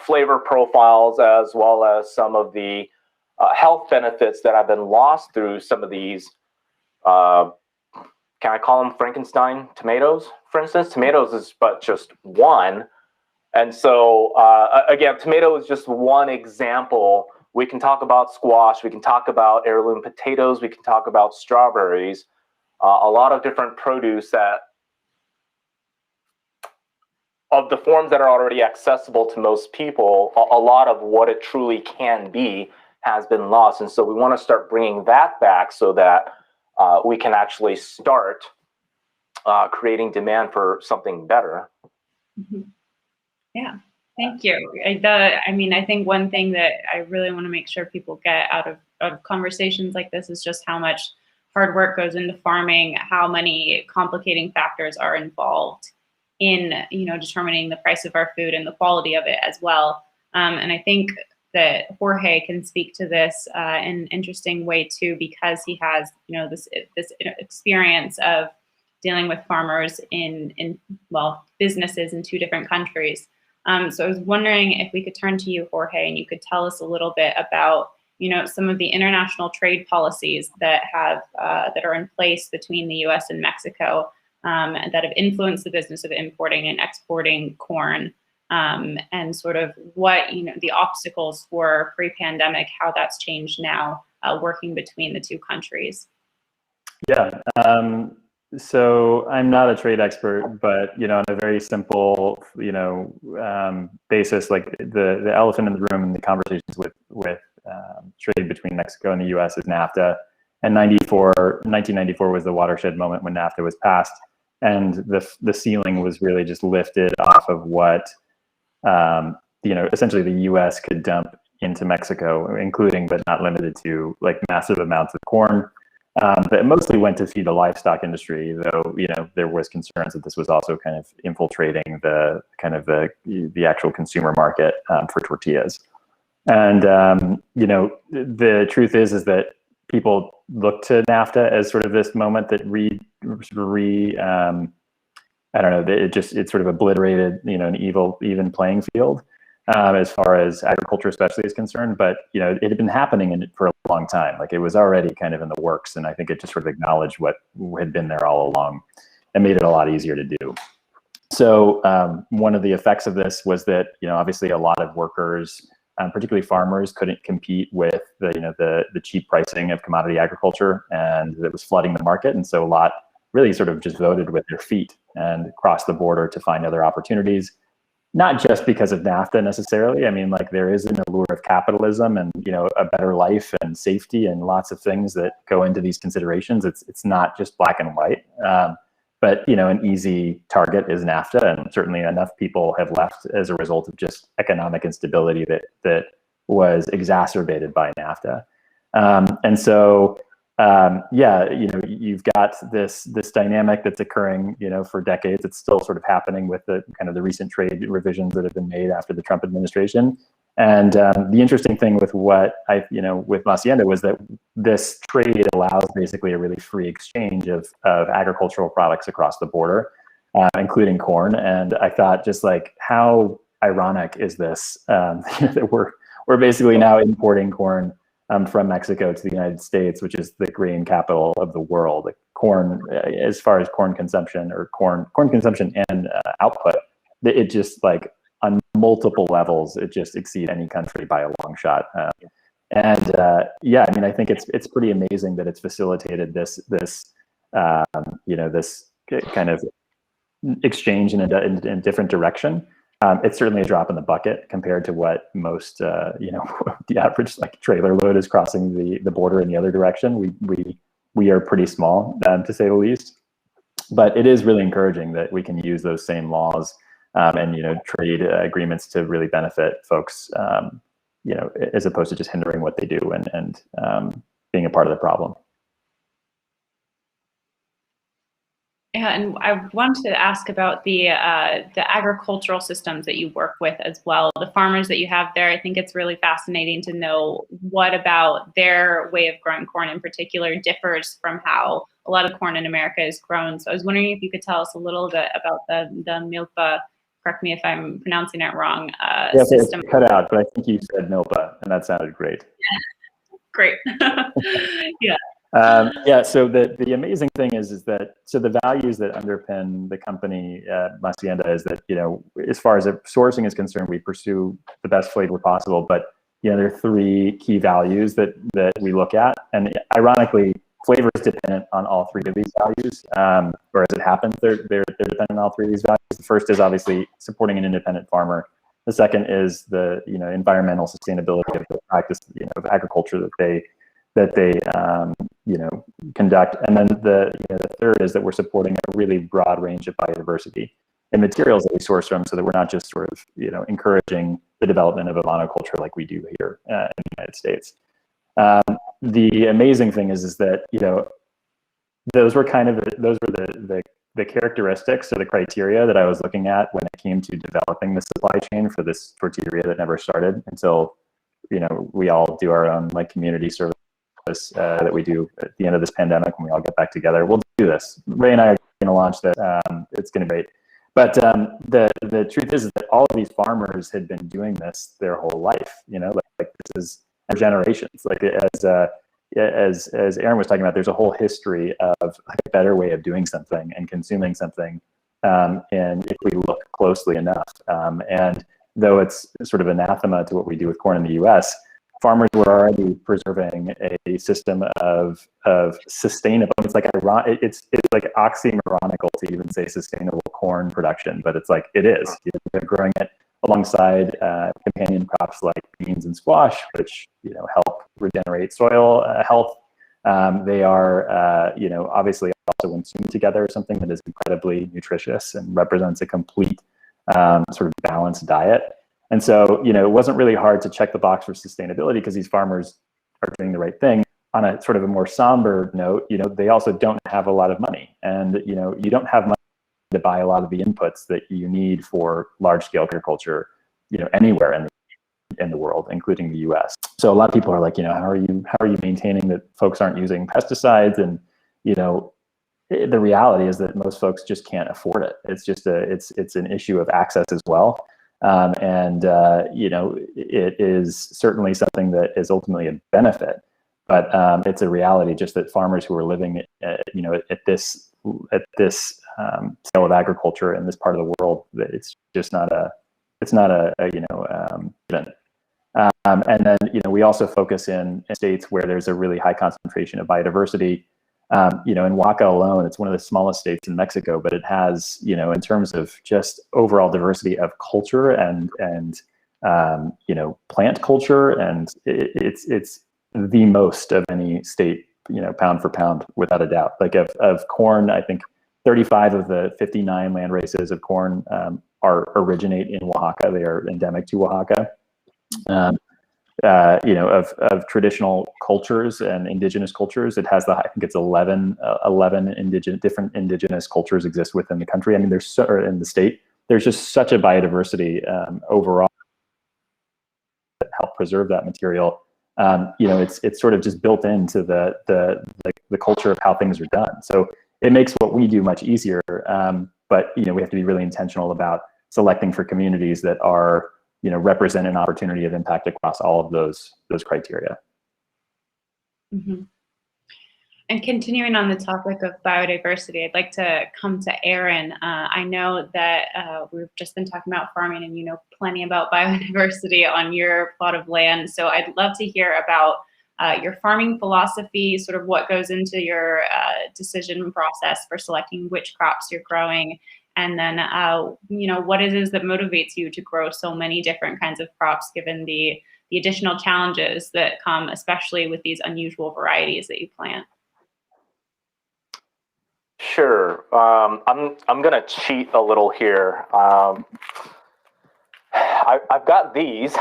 S6: flavor profiles as well as some of the health benefits that have been lost through some of these, can I call them Frankenstein tomatoes, for instance? Tomatoes is but just one. And so, again, tomato is just one example. We can talk about squash. We can talk about heirloom potatoes. We can talk about strawberries. A lot of different produce that, of the forms that are already accessible to most people, a lot of what it truly can be has been lost. And so we want to start bringing that back so that we can actually start creating demand for something better.
S2: Yeah, thank you. I think one thing that I really want to make sure people get out of conversations like this is just how much hard work goes into farming, how many complicating factors are involved in determining the price of our food and the quality of it as well. And I think that Jorge can speak to this in an interesting way too, because he has this experience of dealing with farmers in businesses in 2 different countries. So I was wondering if we could turn to you, Jorge, and you could tell us a little bit about some of the international trade policies that are in place between the U.S. and Mexico that have influenced the business of importing and exporting corn, and sort of what the obstacles were pre-pandemic, how that's changed now, working between the 2 countries.
S5: Yeah. So I'm not a trade expert, but on a very simple basis, like the elephant in the room in the conversations with trade between Mexico and the U.S. is NAFTA. And 1994 was the watershed moment when NAFTA was passed, and the ceiling was really just lifted off of what essentially the U.S. could dump into Mexico, including but not limited to like massive amounts of corn. But it mostly went to feed the livestock industry, though there was concerns that this was also kind of infiltrating the actual consumer market for tortillas. And the truth is that people look to NAFTA as sort of this moment that it sort of obliterated an even playing field as far as agriculture especially is concerned. But it had been happening for a long time. Like it was already kind of in the works, and I think it just sort of acknowledged what had been there all along and made it a lot easier to do. So one of the effects of this was that obviously a lot of workers, particularly farmers, couldn't compete with the cheap pricing of commodity agriculture, and it was flooding the market. And so a lot really sort of just voted with their feet and crossed the border to find other opportunities. Not just because of NAFTA necessarily. I mean, like there is an allure of capitalism and a better life and safety and lots of things that go into these considerations. It's not just black and white, but an easy target is NAFTA, and certainly enough people have left as a result of just economic instability that was exacerbated by NAFTA. And so, yeah, you've got this dynamic that's occurring, for decades. It's still sort of happening with the kind of the recent trade revisions that have been made after the Trump administration. And the interesting thing with with Masienda was that this trade allows basically a really free exchange of agricultural products across the border, including corn. And I thought, just like, how ironic is this, that we're basically now importing corn from Mexico to the United States, which is the grain capital of the world. Like corn, as far as corn consumption and output, it just, like, on multiple levels, it just exceeds any country by a long shot. Yeah, I mean, I think it's pretty amazing that it's facilitated this kind of exchange in a different direction. It's certainly a drop in the bucket compared to what most, the average, like, trailer load is crossing the border in the other direction. We are pretty small, to say the least. But it is really encouraging that we can use those same laws and trade agreements to really benefit folks, as opposed to just hindering what they do and being a part of the problem.
S2: Yeah, and I wanted to ask about the agricultural systems that you work with as well. The farmers that you have there, I think it's really fascinating to know what about their way of growing corn in particular differs from how a lot of corn in America is grown. So I was wondering if you could tell us a little bit about the milpa, correct me if I'm pronouncing it wrong,
S5: yeah,
S2: system.
S5: It cut out, but I think you said milpa, and that sounded great.
S2: Yeah. Great. Yeah.
S5: Yeah, so the amazing thing is that, so the values that underpin the company, Masienda, is that, as far as sourcing is concerned, we pursue the best flavor possible, but, there are three key values that we look at. And ironically, flavor is dependent on all three of these values, or as it happens, they're dependent on all three of these values. The first is obviously supporting an independent farmer. The second is the, environmental sustainability of the practice, of agriculture that they conduct. And then the third is that we're supporting a really broad range of biodiversity and materials that we source from, so that we're not just sort of, encouraging the development of a monoculture like we do here in the United States. The amazing thing is that, those were the characteristics or the criteria that I was looking at when it came to developing the supply chain for this tortilleria that never started until, we all do our own, like, community service that we do at the end of this pandemic when we all get back together. We'll do this. Ray and I are going to launch this. It's going to be great. But the truth is that all of these farmers had been doing this their whole life. Like this is generations. Like as Aaron was talking about, there's a whole history of a better way of doing something and consuming something, and if we look closely enough. And though it's sort of anathema to what we do with corn in the U.S., farmers were already preserving a system of sustainable. It's like it's like oxymoronical to even say sustainable corn production, but it's like it is. They're growing it alongside companion crops like beans and squash, which help regenerate soil health. They are obviously also consumed together something that is incredibly nutritious and represents a complete sort of balanced diet. And so, it wasn't really hard to check the box for sustainability because these farmers are doing the right thing. On a sort of a more somber note, they also don't have a lot of money, and you don't have money to buy a lot of the inputs that you need for large-scale agriculture, anywhere in the world, including the U.S. So a lot of people are like, how are you maintaining that folks aren't using pesticides? And the reality is that most folks just can't afford it. It's just it's an issue of access as well. It is certainly something that is ultimately a benefit, but it's a reality just that farmers who are living at this scale of agriculture in this part of the world, that it's just not a event. And then we also focus in states where there's a really high concentration of biodiversity. In Oaxaca alone, it's one of the smallest states in Mexico, but it has, in terms of just overall diversity of culture and plant culture, and it's the most of any state, pound for pound, without a doubt. Like of corn, I think 35 of the 59 land races of corn originate in Oaxaca. They are endemic to Oaxaca. of traditional cultures and indigenous cultures. It has I think it's 11 different indigenous cultures exist within the country. I mean, or in the state. There's just such a biodiversity overall that help preserve that material. It's sort of just built into the culture of how things are done. So it makes what we do much easier. But we have to be really intentional about selecting for communities that are represent an opportunity of impact across all of those criteria.
S2: Mm-hmm. And continuing on the topic of biodiversity, I'd like to come to Aaron. I know that we've just been talking about farming, and you know plenty about biodiversity on your plot of land. So I'd love to hear about your farming philosophy, sort of what goes into your decision process for selecting which crops you're growing, and then what it is that motivates you to grow so many different kinds of crops, given the additional challenges that come, especially with these unusual varieties that you plant.
S6: Sure. I'm gonna cheat a little here. I've got these.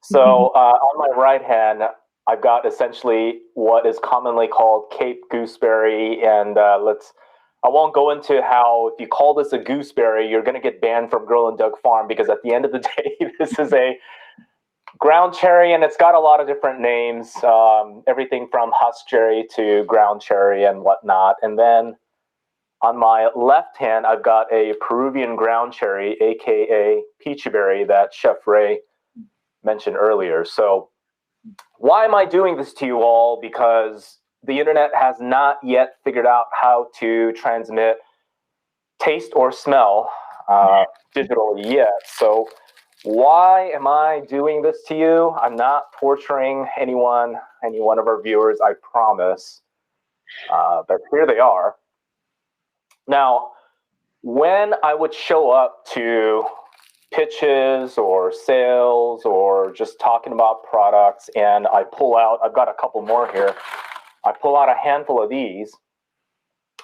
S6: So on my right hand, I've got essentially what is commonly called Cape gooseberry, and I won't go into how if you call this a gooseberry, you're going to get banned from Girl and Doug Farm, because at the end of the day, this is a ground cherry, and it's got a lot of different names, everything from husk cherry to ground cherry and whatnot. And then on my left hand, I've got a Peruvian ground cherry, aka peachy berry, that Chef Ray mentioned earlier. So why am I doing this to you all? Because the internet has not yet figured out how to transmit taste or smell digitally yet. So why am I doing this to you? I'm not torturing any one of our viewers, I promise. But here they are. Now, when I would show up to pitches or sales or just talking about products, and I pull out, I've got a couple more here, I pull out a handful of these,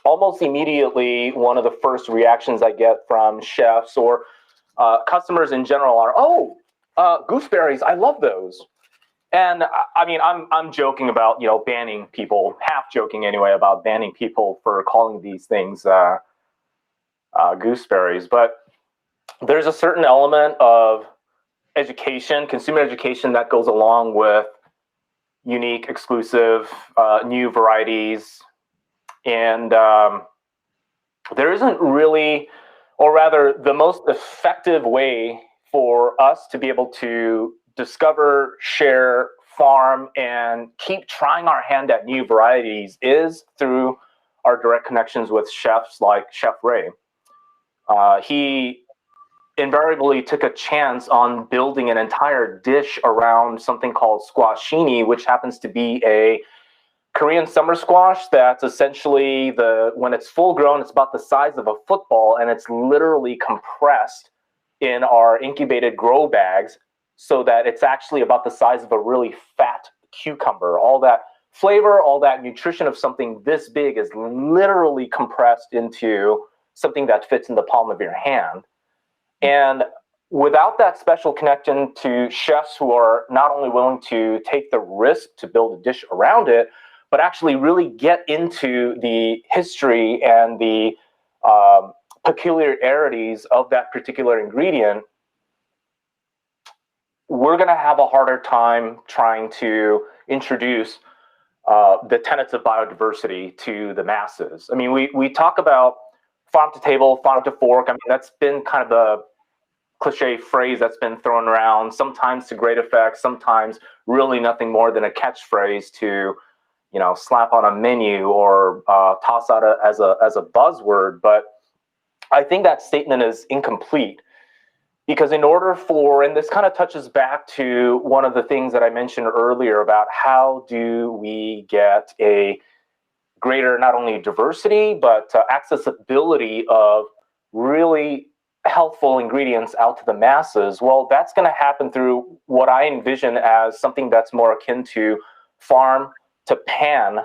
S6: almost immediately one of the first reactions I get from chefs or customers in general are, "Oh, gooseberries, I love those." And I mean, I'm joking about banning people, half joking anyway, about banning people for calling these things gooseberries. But there's a certain element of education, consumer education, that goes along with unique, exclusive, new varieties. And there isn't really, or rather, the most effective way for us to be able to discover, share, farm, and keep trying our hand at new varieties is through our direct connections with chefs like Chef Ray. He invariably took a chance on building an entire dish around something called squashini, which happens to be a Korean summer squash that's essentially, when it's full grown, it's about the size of a football, and it's literally compressed in our incubated grow bags so that it's actually about the size of a really fat cucumber. All that flavor, all that nutrition of something this big is literally compressed into something that fits in the palm of your hand. And without that special connection to chefs who are not only willing to take the risk to build a dish around it, but actually really get into the history and the peculiarities of that particular ingredient, we're going to have a harder time trying to introduce the tenets of biodiversity to the masses. I mean, we talk about farm to table, farm to fork. I mean, that's been kind of the cliche phrase that's been thrown around, sometimes to great effect, sometimes really nothing more than a catchphrase to, slap on a menu or toss out as a buzzword. But I think that statement is incomplete, because in order for, and this kind of touches back to one of the things that I mentioned earlier about how do we get a greater not only diversity, but accessibility of really healthful ingredients out to the masses. Well, that's going to happen through what I envision as something that's more akin to farm to pan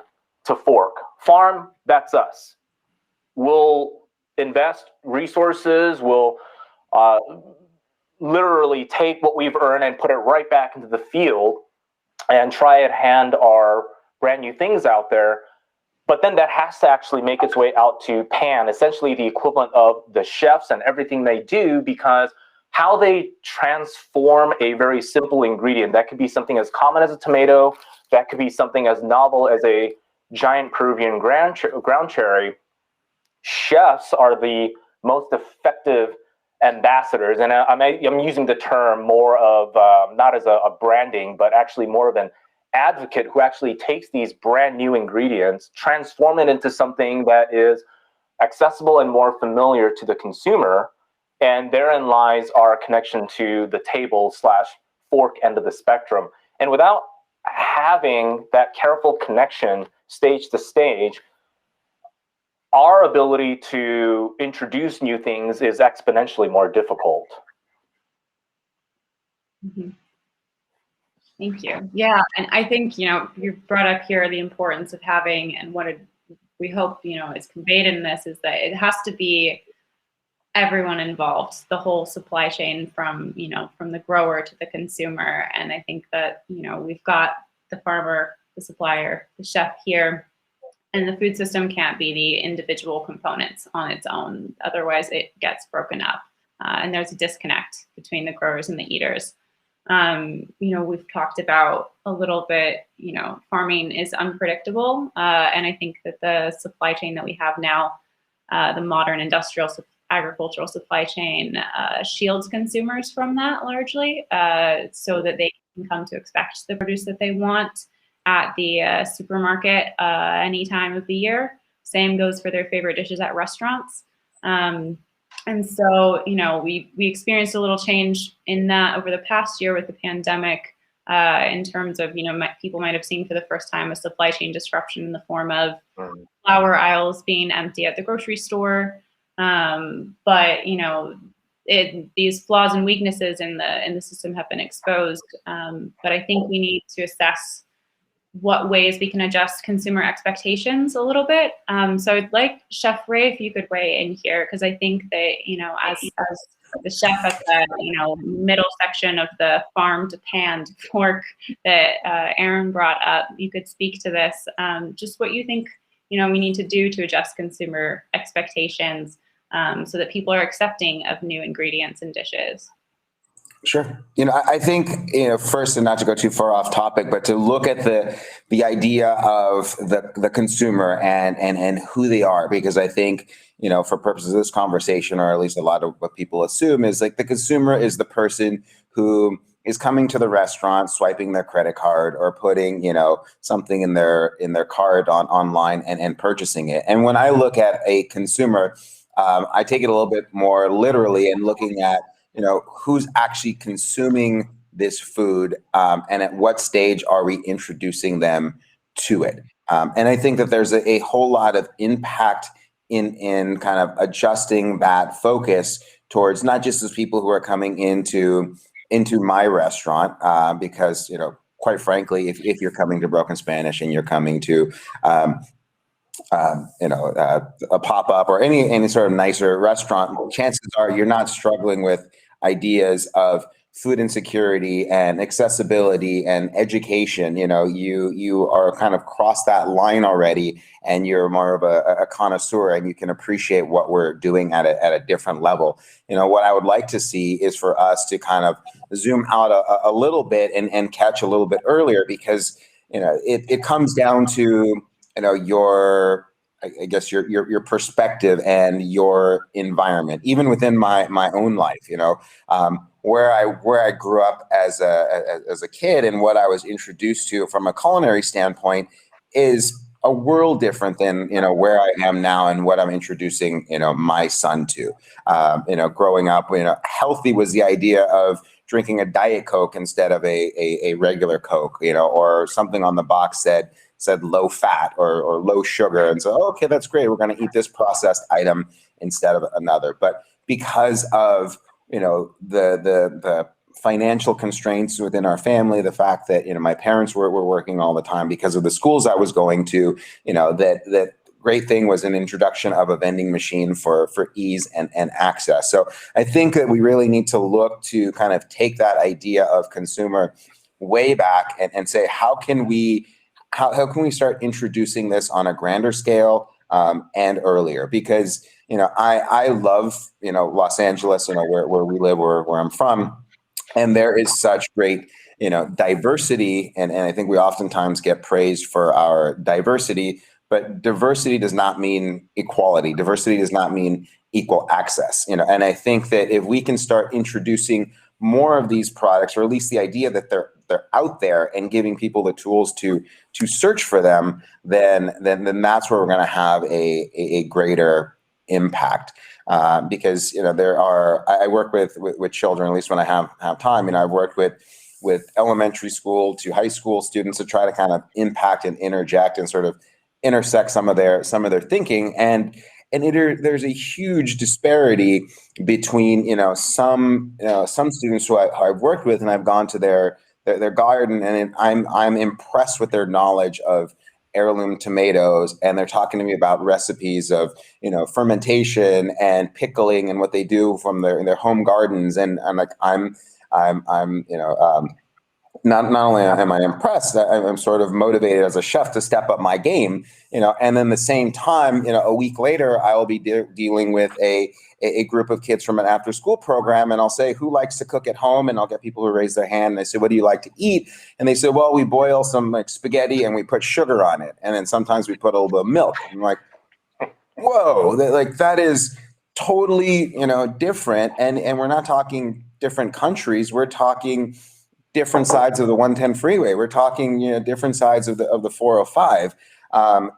S6: to fork. Farm, that's us. We'll invest resources, we'll literally take what we've earned and put it right back into the field and try and hand our brand new things out there. But then that has to actually make its way out to pan, essentially the equivalent of the chefs and everything they do, because how they transform a very simple ingredient, that could be something as common as a tomato, that could be something as novel as a giant Peruvian ground cherry. Chefs are the most effective ambassadors, and I'm using the term more of not as a branding, but actually more of an advocate who actually takes these brand new ingredients, transform it into something that is accessible and more familiar to the consumer. And therein lies our connection to the table/fork end of the spectrum. And without having that careful connection stage to stage, our ability to introduce new things is exponentially more difficult.
S2: Mm-hmm. Thank you. Yeah, and I think, you brought up here the importance of having, and what we hope, is conveyed in this, is that it has to be everyone involved, the whole supply chain from the grower to the consumer. And I think that, we've got the farmer, the supplier, the chef here, and the food system can't be the individual components on its own. Otherwise, it gets broken up, and there's a disconnect between the growers and the eaters. We've talked about a little bit, farming is unpredictable. And I think that the supply chain that we have now, the modern industrial agricultural supply chain, shields consumers from that largely, so that they can come to expect the produce that they want at the supermarket any time of the year. Same goes for their favorite dishes at restaurants. And so, we experienced a little change in that over the past year with the pandemic, in terms of, people might have seen for the first time a supply chain disruption in the form of flour aisles being empty at the grocery store. But, these flaws and weaknesses in the system have been exposed. But I think we need to assess what ways we can adjust consumer expectations a little bit. So I'd like Chef Ray, if you could weigh in here, because I think that, as the chef at the, middle section of the farm to panned fork that Aaron brought up, you could speak to this, just what you think, we need to do to adjust consumer expectations, so that people are accepting of new ingredients and dishes.
S3: Sure. I think, first, and not to go too far off topic, but to look at the idea of the consumer and who they are, because I think, for purposes of this conversation, or at least a lot of what people assume, is like the consumer is the person who is coming to the restaurant, swiping their credit card, or putting, something in their card online and purchasing it. And when I look at a consumer, I take it a little bit more literally and looking at, who's actually consuming this food, and at what stage are we introducing them to it? And I think that there's a whole lot of impact in kind of adjusting that focus towards not just those people who are coming into my restaurant, because, quite frankly, if you're coming to Broken Spanish and you're coming to a pop-up or any sort of nicer restaurant, chances are you're not struggling with ideas of food insecurity and accessibility and education. You are kind of crossed that line already, and you're more of a connoisseur, and you can appreciate what we're doing at a different level. What I would like to see is for us to kind of zoom out a little bit and catch a little bit earlier, because it comes down to your perspective and your environment, even within my own life, where I grew up as a kid, and what I was introduced to from a culinary standpoint is a world different than, where I am now and what I'm introducing, my son to. Growing up, healthy was the idea of drinking a Diet Coke instead of a regular Coke, or something on the box said low fat or low sugar. And so, okay, that's great. We're going to eat this processed item instead of another. But because of, the financial constraints within our family, the fact that, my parents were working all the time, because of the schools I was going to, that great thing was an introduction of a vending machine for ease and access. So I think that we really need to look to kind of take that idea of consumer way back and say, how can we start introducing this on a grander scale and earlier? Because, I love, Los Angeles, where we live, where I'm from, and there is such great, diversity. And I think we oftentimes get praised for our diversity, but diversity does not mean equality. Diversity does not mean equal access, and I think that if we can start introducing more of these products, or at least the idea that they're out there and giving people the tools to search for them, then that's where we're going to have a greater impact. Because I work with children, at least when I have time. I've worked with elementary school to high school students to try to kind of impact and interject and sort of intersect some of their thinking. And there's a huge disparity between some students who I've worked with, and I've gone to their garden, and I'm impressed with their knowledge of heirloom tomatoes, and they're talking to me about recipes of fermentation and pickling and what they do from their home gardens, and I'm like not only am I impressed, I'm sort of motivated as a chef to step up my game, and then the same time, a week later, I will be dealing with a group of kids from an after school program, and I'll say, who likes to cook at home? And I'll get people who raise their hand, and I say, what do you like to eat? And they say, well, we boil some spaghetti and we put sugar on it. And then sometimes we put a little bit of milk. I'm like, whoa, that is totally, different. And we're not talking different countries. We're talking different sides of the 110 freeway. We're talking, different sides of the 405.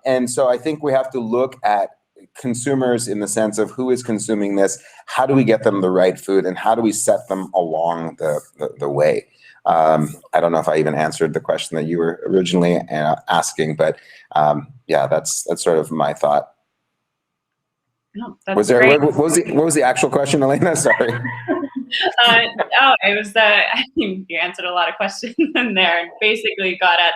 S3: And so I think we have to look at consumers in the sense of who is consuming this, how do we get them the right food, and how do we set them along the way? I don't know if I even answered the question that you were originally asking, but yeah, that's sort of my thought.
S2: No, that's great.
S3: What was the actual question, Elena? Sorry.
S2: It was I think you answered a lot of questions in there, and basically got at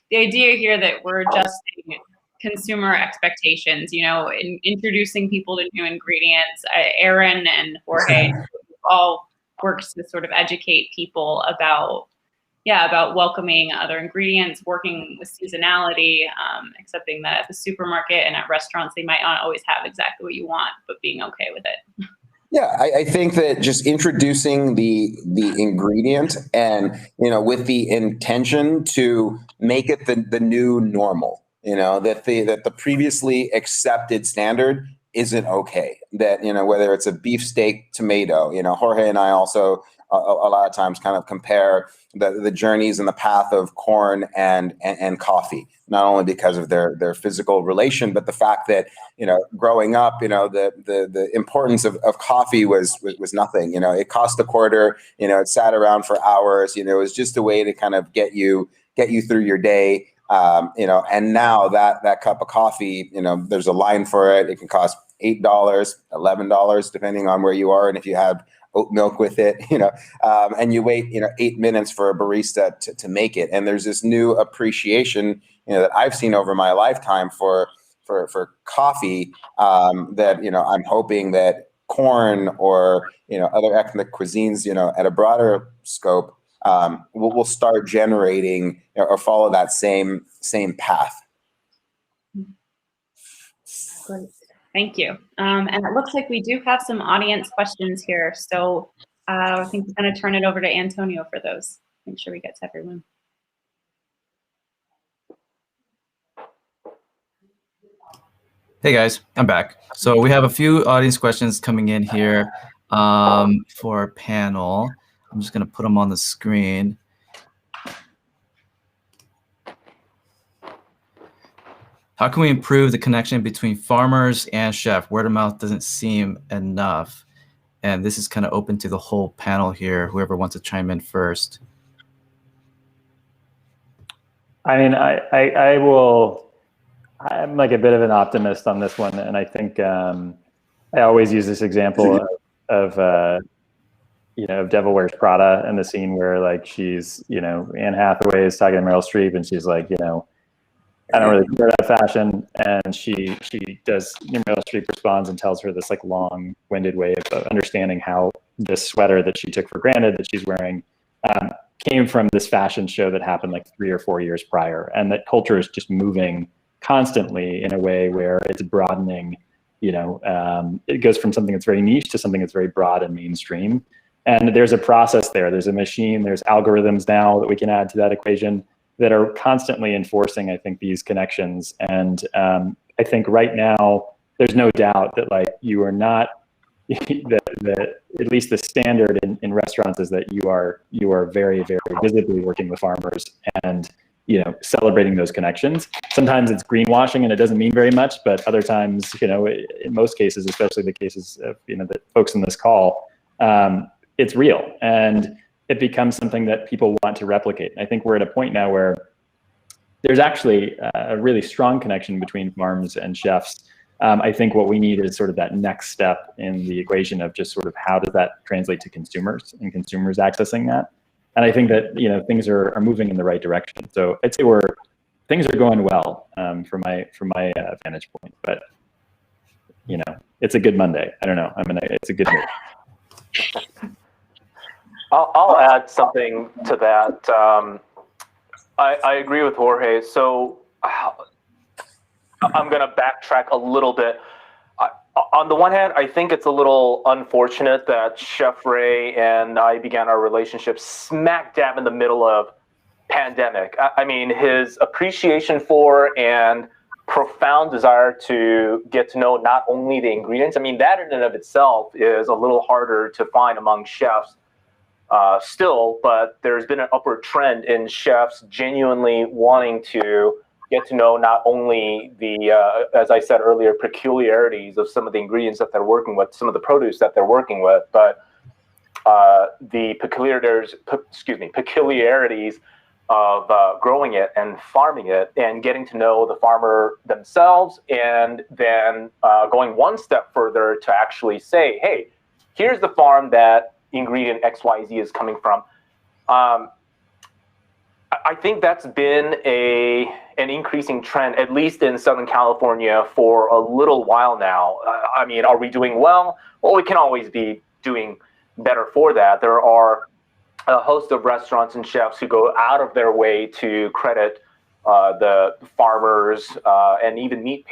S2: the idea here that we're adjusting consumer expectations, in introducing people to new ingredients. Aaron and Jorge all works to sort of educate people about welcoming other ingredients, working with seasonality, accepting that at the supermarket and at restaurants, they might not always have exactly what you want, but being okay with it.
S3: Yeah, I think that just introducing the ingredient and, with the intention to make it the new normal, that the previously accepted standard isn't okay. That, whether it's a beefsteak tomato, Jorge and I also a lot of times kind of compare the journeys and the path of corn and coffee, not only because of their physical relation, but the fact that, growing up, the importance of coffee was nothing. It cost a quarter, it sat around for hours, it was just a way to kind of get you through your day. And now that cup of coffee, there's a line for it. It can cost $8, $11, depending on where you are. And if you have oat milk with it, and you wait, 8 minutes for a barista to make it. And there's this new appreciation, that I've seen over my lifetime for coffee, that, I'm hoping that corn or, other ethnic cuisines, at a broader scope, will start generating or follow that same path.
S2: Great. Thank you. And it looks like we do have some audience questions here. So I think we're going to turn it over to Antonio for those. Make sure we get to everyone.
S1: Hey guys, I'm back. So we have a few audience questions coming in here for our panel. I'm just going to put them on the screen. How can we improve the connection between farmers and chef? Word of mouth doesn't seem enough. And this is kind of open to the whole panel here, whoever wants to chime in first.
S5: I mean, I will, I'm like a bit of an optimist on this one. And I think I always use this example of Devil Wears Prada and the scene where like she's, Anne Hathaway is talking to Meryl Streep and she's like, I don't really care about fashion. And she does, Meryl Streep responds and tells her this like long-winded way of understanding how this sweater that she took for granted that she's wearing came from this fashion show that happened like 3 or 4 years prior. And that culture is just moving constantly in a way where it's broadening, it goes from something that's very niche to something that's very broad and mainstream. And there's a process there. There's a machine, there's algorithms now that we can add to that equation that are constantly enforcing, I think, these connections. And I think right now, there's no doubt that like you are not, that at least the standard in restaurants is that you are very, very visibly working with farmers and celebrating those connections. Sometimes it's greenwashing and it doesn't mean very much, but other times, in most cases, especially the cases of the folks in this call, it's real and it becomes something that people want to replicate. And I think we're at a point now where there's actually a really strong connection between farms and chefs. I think what we need is sort of that next step in the equation of just sort of how does that translate to consumers and consumers accessing that. And I think that things are moving in the right direction. So I'd say things are going well from my vantage point. But it's a good Monday. I don't know. It's a good mood.
S6: I'll add something to that. I agree with Jorge. So I'm going to backtrack a little bit. On the one hand, I think it's a little unfortunate that Chef Ray and I began our relationship smack dab in the middle of pandemic. I mean, his appreciation for and profound desire to get to know not only the ingredients, I mean, that in and of itself is a little harder to find among chefs still, but there's been an upward trend in chefs genuinely wanting to get to know not only the, as I said earlier, peculiarities of some of the ingredients that they're working with, some of the produce that they're working with, but the peculiarities of growing it and farming it and getting to know the farmer themselves, and then going one step further to actually say, hey, here's the farm that ingredient XYZ is coming from. I think that's been an increasing trend, at least in Southern California, for a little while now. I mean, are we doing well? Well, we can always be doing better for that. There are a host of restaurants and chefs who go out of their way to credit the farmers and even meat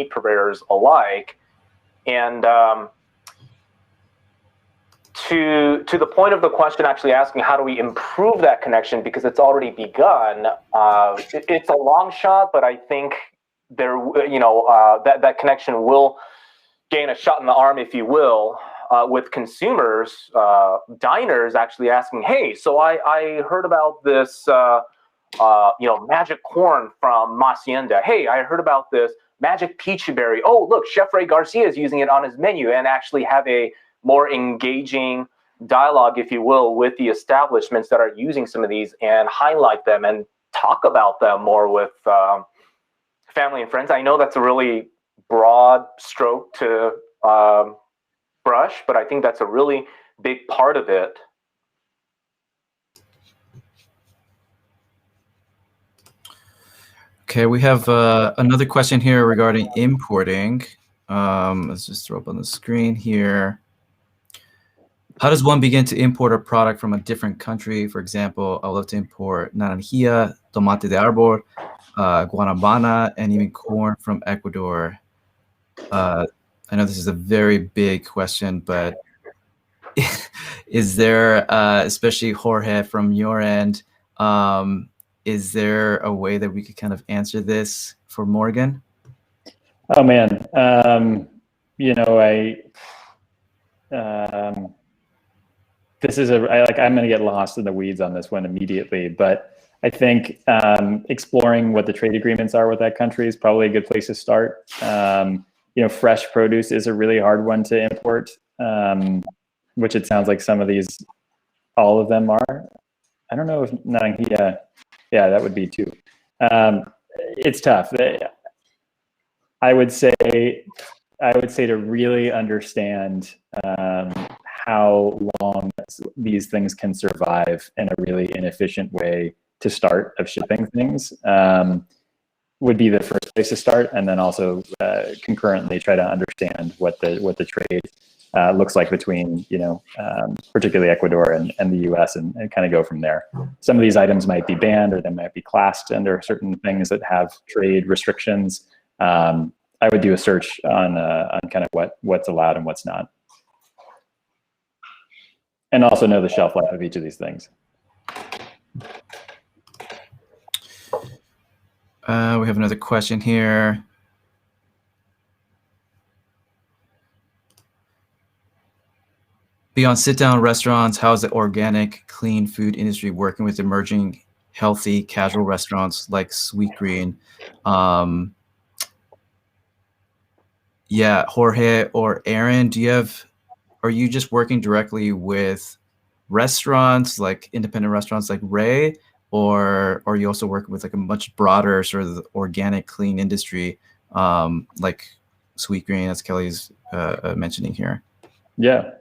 S6: purveyors alike. And to the point of the question, actually asking how do we improve that connection, because it's already begun. It's a long shot, but I think there, that connection will gain a shot in the arm, if you will, with consumers, diners actually asking, hey, so I heard about this, magic corn from Masienda. Hey, I heard about this magic peachy berry. Oh, look, Chef Ray Garcia is using it on his menu, and actually have a more engaging dialogue, if you will, with the establishments that are using some of these and highlight them and talk about them more with family and friends. I know that's a really broad stroke to brush, but I think that's a really big part of it.
S1: Okay, we have another question here regarding importing. Let's just throw up on the screen here. How does one begin to import a product from a different country? For example, I would love to import naranjilla, tomate de árbol, guanabana, and even corn from Ecuador. I know this is a very big question, but is there, especially Jorge from your end, is there a way that we could kind of answer this for Morgan?
S5: Oh man, this is I'm going to get lost in the weeds on this one immediately, but I think exploring what the trade agreements are with that country is probably a good place to start. Fresh produce is a really hard one to import, which it sounds like all of them are. I don't know if naranjilla, yeah, that would be too. It's tough. I would say to really understand how long these things can survive in a really inefficient way to start of shipping things would be the first place to start, and then also concurrently try to understand what the trade looks like between, particularly Ecuador and the U.S. and kind of go from there. Some of these items might be banned, or they might be classed under certain things that have trade restrictions. I would do a search on kind of what's allowed and what's not, and also know the shelf life of each of these things.
S1: We have another question here. Beyond sit-down restaurants, how is the organic, clean food industry working with emerging, healthy, casual restaurants like Sweetgreen? Yeah, Jorge or Aaron, are you just working directly with restaurants, like independent restaurants like Ray, or are you also working with like a much broader sort of organic, clean industry, like Sweetgreen, as Kelly's mentioning here?
S5: Yeah.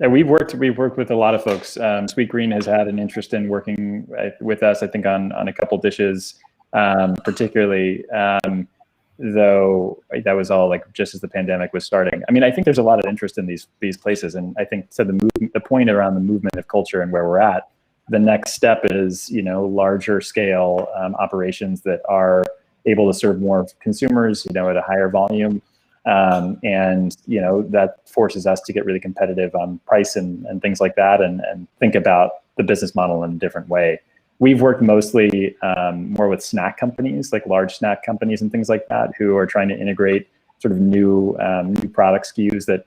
S5: We've worked with a lot of folks. Sweetgreen has had an interest in working with us, I think, on a couple dishes, particularly, though that was all like just as the pandemic was starting. I mean, I think there's a lot of interest in these places, and I think the point around the movement of culture and where we're at, the next step is, larger scale operations that are able to serve more consumers, at a higher volume. And that forces us to get really competitive on price and things like that, and think about the business model in a different way. We've worked mostly more with snack companies, like large snack companies and things like that, who are trying to integrate sort of new product SKUs that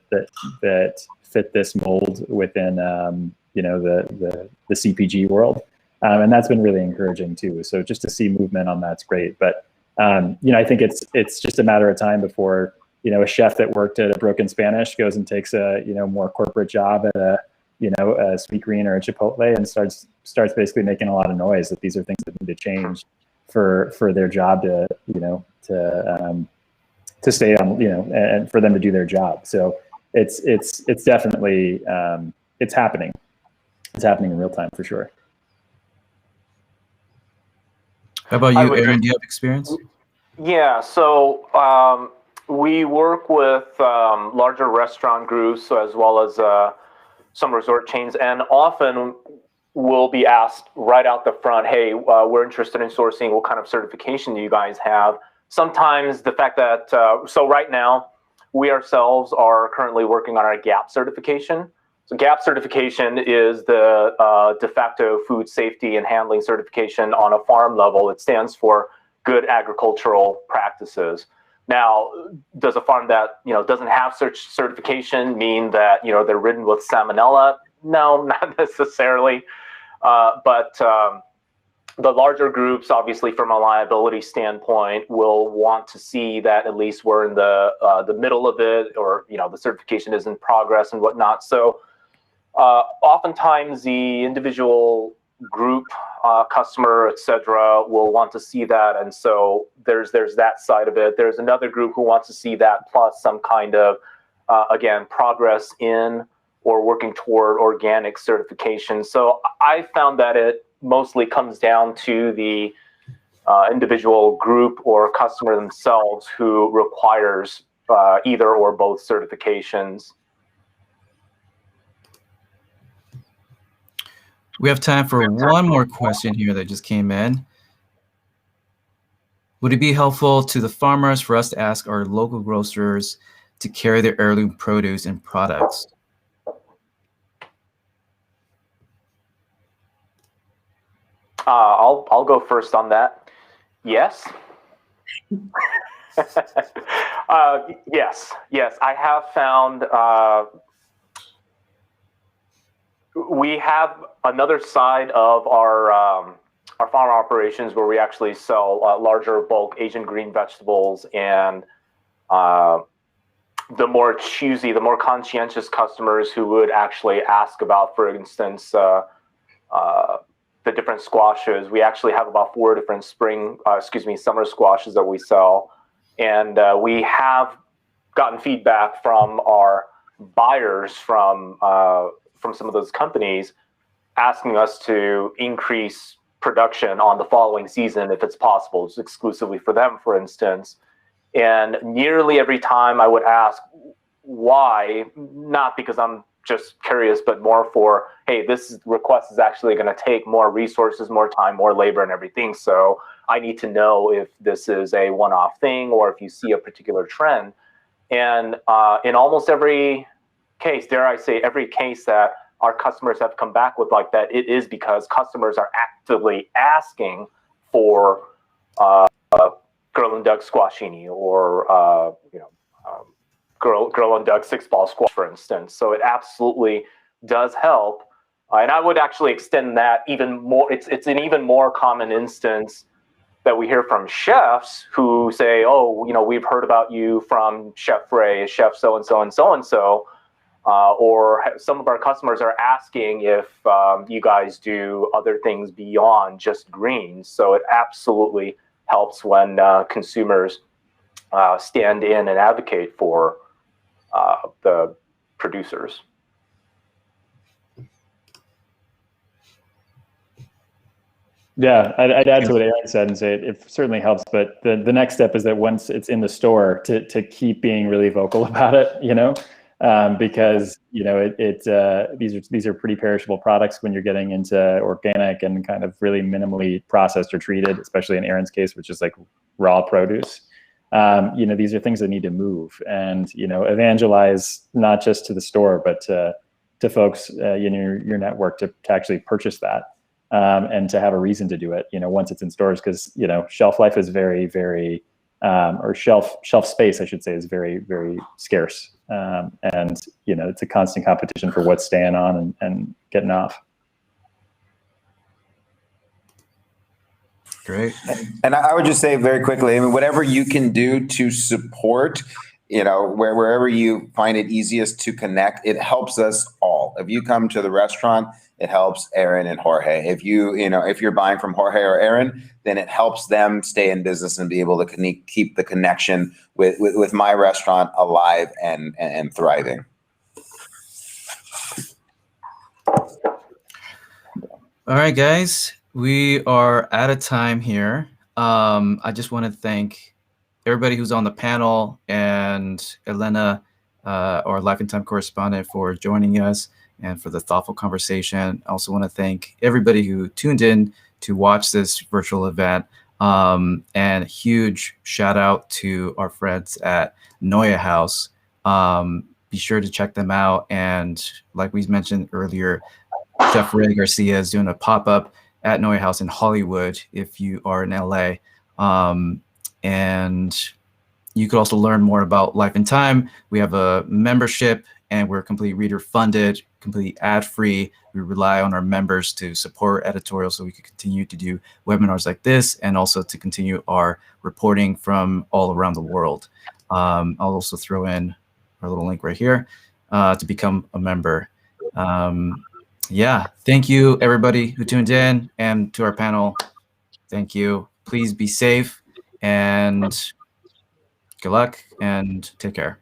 S5: fit this mold within the CPG world, and that's been really encouraging too. So just to see movement on that's great. But I think it's just a matter of time before a chef that worked at a Broken Spanish goes and takes a more corporate job at a Sweetgreen or a Chipotle, and starts basically making a lot of noise that these are things that need to change for their job to stay on, and for them to do their job. So it's definitely it's happening. It's happening in real time for sure.
S1: How about you, Aaron? Do you have experience?
S6: Yeah, so we work with larger restaurant groups as well as some resort chains, and often we'll be asked right out the front, hey, we're interested in sourcing. What kind of certification do you guys have? Sometimes the fact that, so right now, we ourselves are currently working on our GAP certification. So GAP certification is the de facto food safety and handling certification on a farm level. It stands for good agricultural practices. Now, does a farm that doesn't have such certification mean that they're ridden with salmonella? No, not necessarily. But the larger groups, obviously, from a liability standpoint, will want to see that at least we're in the middle of it, or the certification is in progress and whatnot. So oftentimes the individual group, customer, etc., will want to see that, and so there's that side of it. There's another group who wants to see that, plus some kind of again, progress in or working toward organic certification. So I found that it mostly comes down to the individual group or customer themselves who requires either or both certifications.
S1: We have time for one more question here that just came in. Would it be helpful to the farmers for us to ask our local grocers to carry their heirloom produce and products?
S6: I'll go first on that. Yes. Yes. I have found we have another side of our farm operations where we actually sell larger bulk Asian green vegetables, and the more choosy, the more conscientious customers who would actually ask about, for instance, the different squashes. We actually have about 4 different summer squashes that we sell, and we have gotten feedback from our buyers from some of those companies asking us to increase production on the following season if it's possible, just exclusively for them, for instance. And nearly every time I would ask why, not because I'm just curious, but more for, hey, this request is actually going to take more resources, more time, more labor and everything. So I need to know if this is a one-off thing or if you see a particular trend. And in almost every case, dare I say, every case that our customers have come back with like that, it is because customers are actively asking for girl and duck squashini or girl and duck 6-ball squash, for instance. So it absolutely does help. And I would actually extend that even more. It's an even more common instance that we hear from chefs who say, oh, we've heard about you from Chef Ray, Chef so-and-so and so-and-so. Or some of our customers are asking if you guys do other things beyond just greens. So it absolutely helps when consumers stand in and advocate for the producers.
S5: Yeah, I'd add to what Aaron said and say it certainly helps, but the next step is that once it's in the store to keep being really vocal about it, because these are pretty perishable products when you're getting into organic and kind of really minimally processed or treated, especially in Aaron's case, which is like raw produce. These are things that need to move and evangelize not just to the store, but to folks in your network to actually purchase that. And to have a reason to do it, once it's in stores, because shelf life is very, very, or shelf space, I should say, is very, very scarce, and it's a constant competition for what's staying on and getting off.
S1: Great.
S3: And I would just say very quickly, I mean, whatever you can do to support, wherever you find it easiest to connect, it helps us all. If you come to the restaurant, it helps Aaron and Jorge. If if you're buying from Jorge or Aaron, then it helps them stay in business and be able to keep the connection with my restaurant alive and thriving.
S1: All right, guys, we are out of time here. I just want to thank everybody who's on the panel and Elena, our Life Thyme correspondent, for joining us and for the thoughtful conversation. I also want to thank everybody who tuned in to watch this virtual event. And a huge shout out to our friends at Noya House. Be sure to check them out. And like we mentioned earlier, Chef Ray Garcia is doing a pop-up at Noya House in Hollywood if you are in LA. And you could also learn more about Life Thyme. We have a membership and we're completely reader funded, completely ad-free. We rely on our members to support editorials so we can continue to do webinars like this and also to continue our reporting from all around the world. I'll also throw in our little link right here to become a member. Yeah, thank you everybody who tuned in, and to our panel, thank you. Please be safe and good luck and take care.